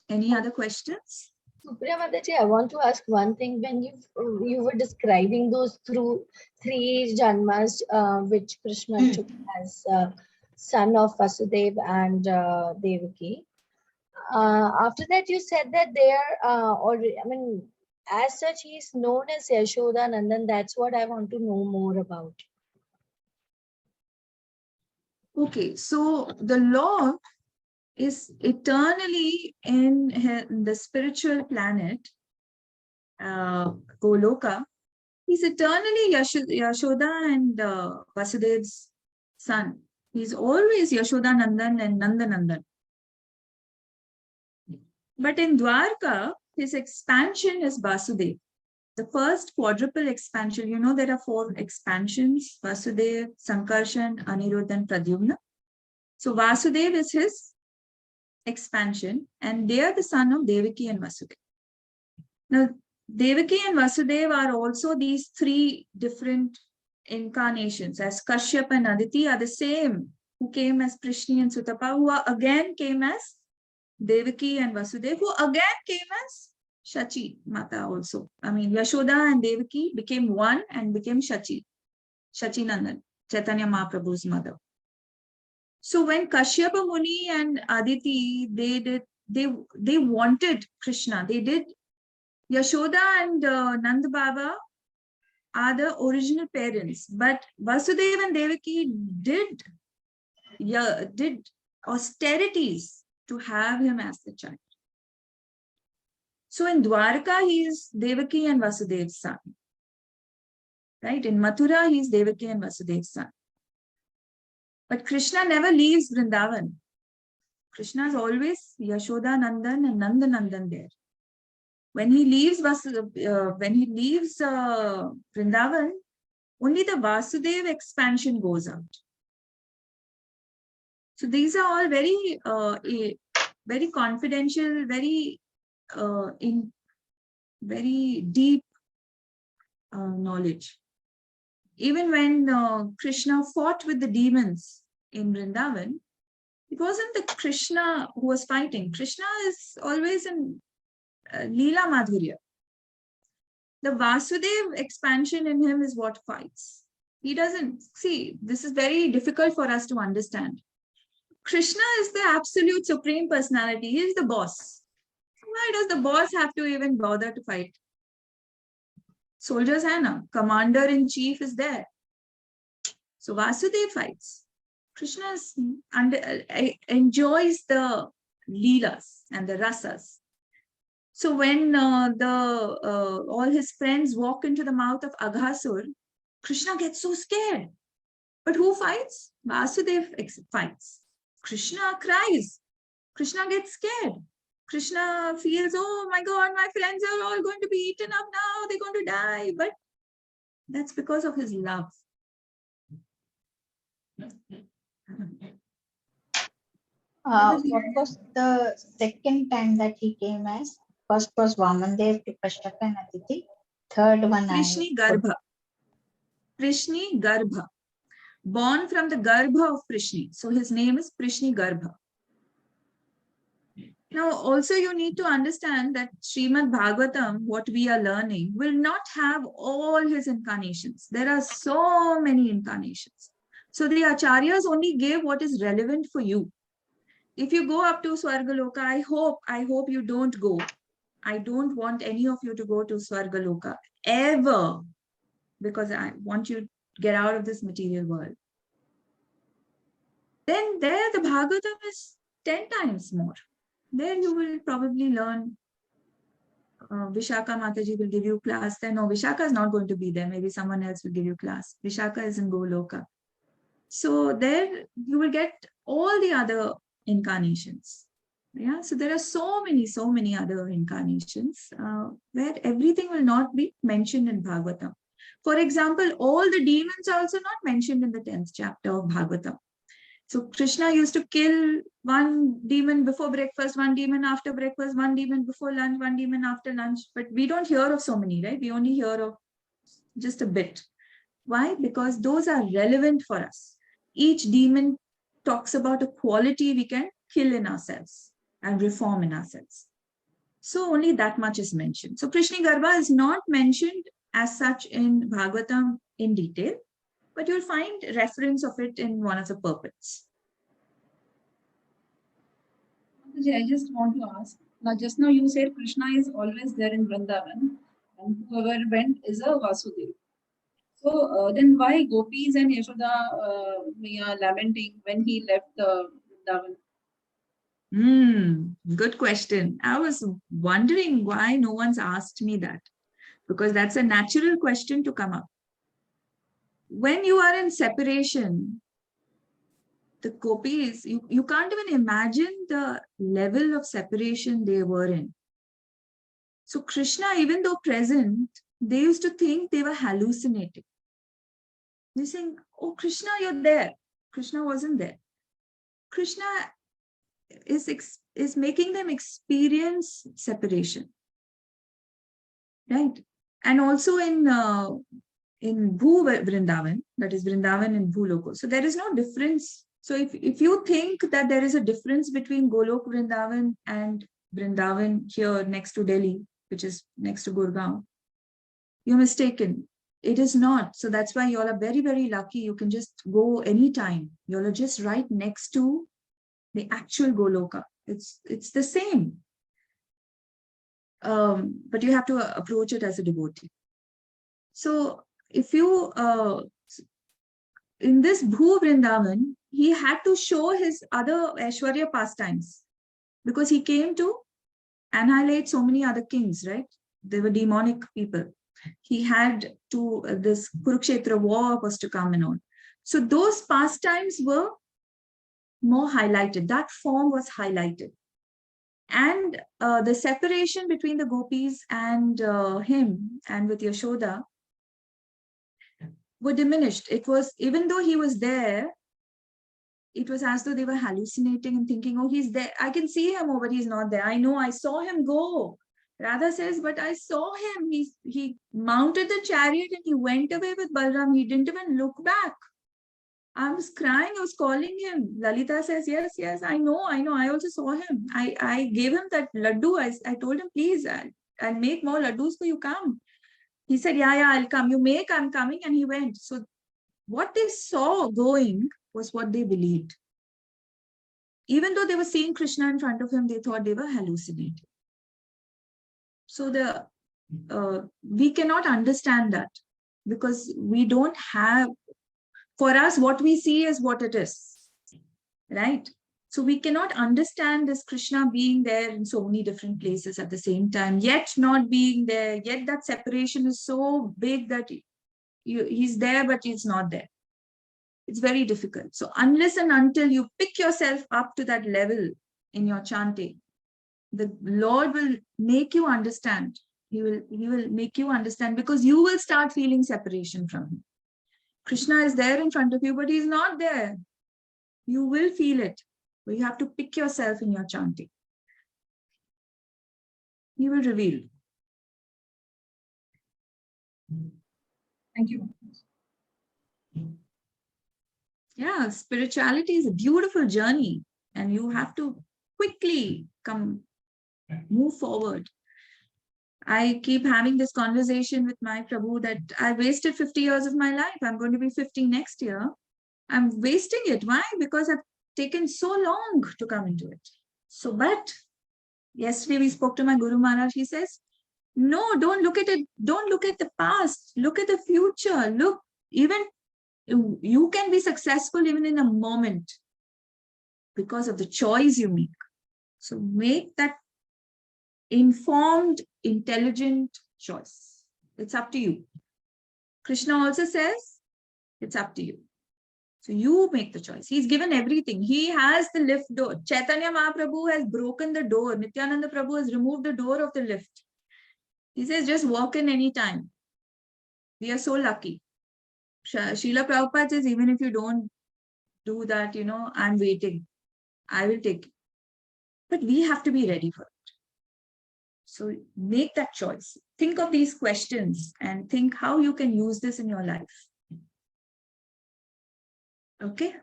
Any other questions? Supriya Mataji, I want to ask one thing. When you were describing those 3 janmas which Krishna took as son of Vasudeva and Devaki, after that you said that they are, as such he is known as Yashoda Nandan. That's what I want to know more about. Okay, so the Lord is eternally in the spiritual planet, Goloka. He's eternally Yashoda and Vasudev's son. He's always Yashoda Nandan and Nanda Nandan. But in Dwarka, his expansion is Vasudev. The first quadruple expansion, there are 4 expansions: Vasudev, Sankarshan, Aniruddha, and Pradyumna. So Vasudev is his expansion, and they are the son of Devaki and Vasudeva. Now, Devaki and Vasudeva are also these 3 different incarnations, as Kashyap and Aditi are the same, who came as Prishni and Sutapa, who again came as Devaki and Vasudeva, who again came as Shachi Mata also. Yashoda and Devaki became one and became Shachi Nandan, Chaitanya Mahaprabhu's mother. So when Kashyapa Muni and Aditi, they wanted Krishna. They did. Yashoda and Nanda Baba are the original parents, but Vasudeva and Devaki did austerities to have him as the child. So in Dwarka, he is Devaki and Vasudev's son. Right? In Mathura, he is Devaki and Vasudev's son. But Krishna never leaves Vrindavan. Krishna is always Yashoda Nandan and Nanda Nandan there. When he leaves Vrindavan, only the Vasudeva expansion goes out. So these are all very, very confidential, very very deep knowledge. Even when Krishna fought with the demons in Vrindavan, it wasn't the Krishna who was fighting. Krishna is always in Leela Madhurya. The Vasudev expansion in him is what fights. He doesn't, see, this is very difficult for us to understand. Krishna is the absolute supreme personality. He is the boss. Why does the boss have to even bother to fight? Soldiers hai na, commander-in-chief is there. So Vasudeva fights. Krishna enjoys the leelas and the rasas. So when all his friends walk into the mouth of Aghasur, Krishna gets so scared. But who fights? Vasudeva fights. Krishna cries. Krishna gets scared. Krishna feels, oh my God, my friends are all going to be eaten up now. They're going to die. But that's because of his love. What was the second time that he came as? First was Vamandev to Kashyapa and Aditi. Third one Prishni Garbha. Prishni Garbha. Born from the Garbha of Prishni. So his name is Prishni Garbha. Now, also you need to understand that Srimad Bhagavatam, what we are learning, will not have all his incarnations. There are so many incarnations. So the Acharyas only gave what is relevant for you. If you go up to Swargaloka, I hope you don't go. I don't want any of you to go to Swargaloka ever, because I want you to get out of this material world. Then there the Bhagavatam is 10 times more. There you will probably learn. Vishaka Mataji will give you class. Then no, Vishaka is not going to be there. Maybe someone else will give you class. Vishaka is in Goloka. So there you will get all the other incarnations. Yeah, so there are so many other incarnations where everything will not be mentioned in Bhagavatam. For example, all the demons are also not mentioned in the 10th chapter of Bhagavatam. So Krishna used to kill one demon before breakfast, one demon after breakfast, one demon before lunch, one demon after lunch. But we don't hear of so many, right? We only hear of just a bit. Why? Because those are relevant for us. Each demon talks about a quality we can kill in ourselves and reform in ourselves. So only that much is mentioned. So Prishni Garbha is not mentioned as such in Bhagavatam in detail, but you'll find reference of it in one of the purports. I just want to ask, now just now you said Krishna is always there in Vrindavan and whoever went is a Vasudeva. So then why Gopis and Yashoda are lamenting when he left the Vrindavan? Good question. I was wondering why no one's asked me that, because that's a natural question to come up. When you are in separation, the Gopis, you can't even imagine the level of separation they were in. So Krishna, even though present, they used to think they were hallucinating. They're saying, oh, Krishna, you're there. Krishna wasn't there. Krishna is making them experience separation. Right? And also in Bhu Vrindavan, that is Vrindavan and Bhuloko. So there is no difference. So if you think that there is a difference between Golok Vrindavan and Vrindavan here next to Delhi, which is next to Gurgaon, you're mistaken. It is not. So that's why you all are very, very lucky. You can just go anytime. You all are just right next to the actual Goloka. It's the same. But you have to approach it as a devotee. So if you, in this Bhu Vrindavan, he had to show his other Aishwarya pastimes because he came to annihilate so many other kings, right? They were demonic people. He had to, this Kurukshetra war was to come and on. So those pastimes were more highlighted. That form was highlighted. And the separation between the gopis and him and with Yashoda were diminished. It was, even though he was there, it was as though they were hallucinating and thinking, oh, he's there. I can see him, oh, but he's not there. I know, I saw him go. Radha says, but I saw him. He mounted the chariot and he went away with Balram. He didn't even look back. I was crying. I was calling him. Lalita says, yes, yes, I know. I also saw him. I gave him that laddu. I told him, please, I'll make more laddus for you. Come. He said, yeah, I'll come. You make, I'm coming. And he went. So what they saw going was what they believed. Even though they were seeing Krishna in front of him, they thought they were hallucinating. So we cannot understand that because we don't have, for us, what we see is what it is, right? So we cannot understand this Krishna being there in so many different places at the same time, yet not being there, yet that separation is so big that he's there, but he's not there. It's very difficult. So unless and until you pick yourself up to that level in your chanting, the Lord will make you understand. He will make you understand because you will start feeling separation from him. Krishna is there in front of you, but he's not there. You will feel it. But you have to pick yourself in your chanting. He will reveal. Thank you. Yeah, spirituality is a beautiful journey and you have to quickly move forward. I keep having this conversation with my Prabhu that I wasted 50 years of my life. I'm going to be 50 next year. I'm wasting it. Why? Because I've taken so long to come into it. So, but yesterday we spoke to my Guru Maharaj. He says, no, don't look at it. Don't look at the past. Look at the future. Look, even you can be successful even in a moment because of the choice you make. So make that informed, intelligent choice. It's up to you. Krishna also says, it's up to you. So you make the choice. He's given everything. He has the lift door. Chaitanya Mahaprabhu has broken the door. Nityananda Prabhu has removed the door of the lift. He says, just walk in any time. We are so lucky. Srila Prabhupada says, even if you don't do that, I'm waiting. I will take it. But we have to be ready for it. So make that choice. Think of these questions and think how you can use this in your life. Okay?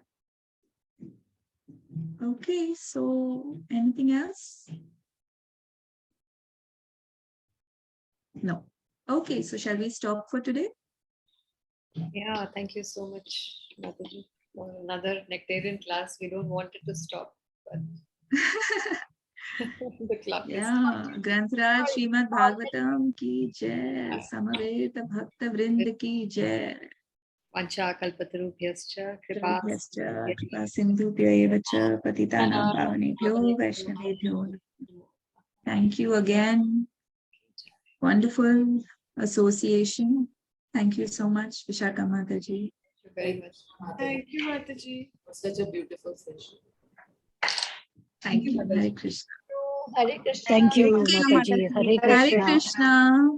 Okay, so anything else? No. Okay, so shall we stop for today? Yeah, thank you so much, Mataji, for another nectarian class. We don't want it to stop, but the clock is. Yeah, Granth-raj Srimad Bhagavatam ki jai, Samaveta Bhakta Vrind ki jai. Vancha kalpatarubhyascha kripa Kripa sindhubhya eva cha patitanam pavanebhyo vaishnavebhyo. Thank you again. Wonderful association. Thank you so much, Vishaka Mataji. Thank you very much. Thank you, Mataji. It was such a beautiful session. Thank you. Hare Krishna. Hare Krishna. Thank you, Krishna, Mataji. Mataji. Hare Hare Krishna. Krishna.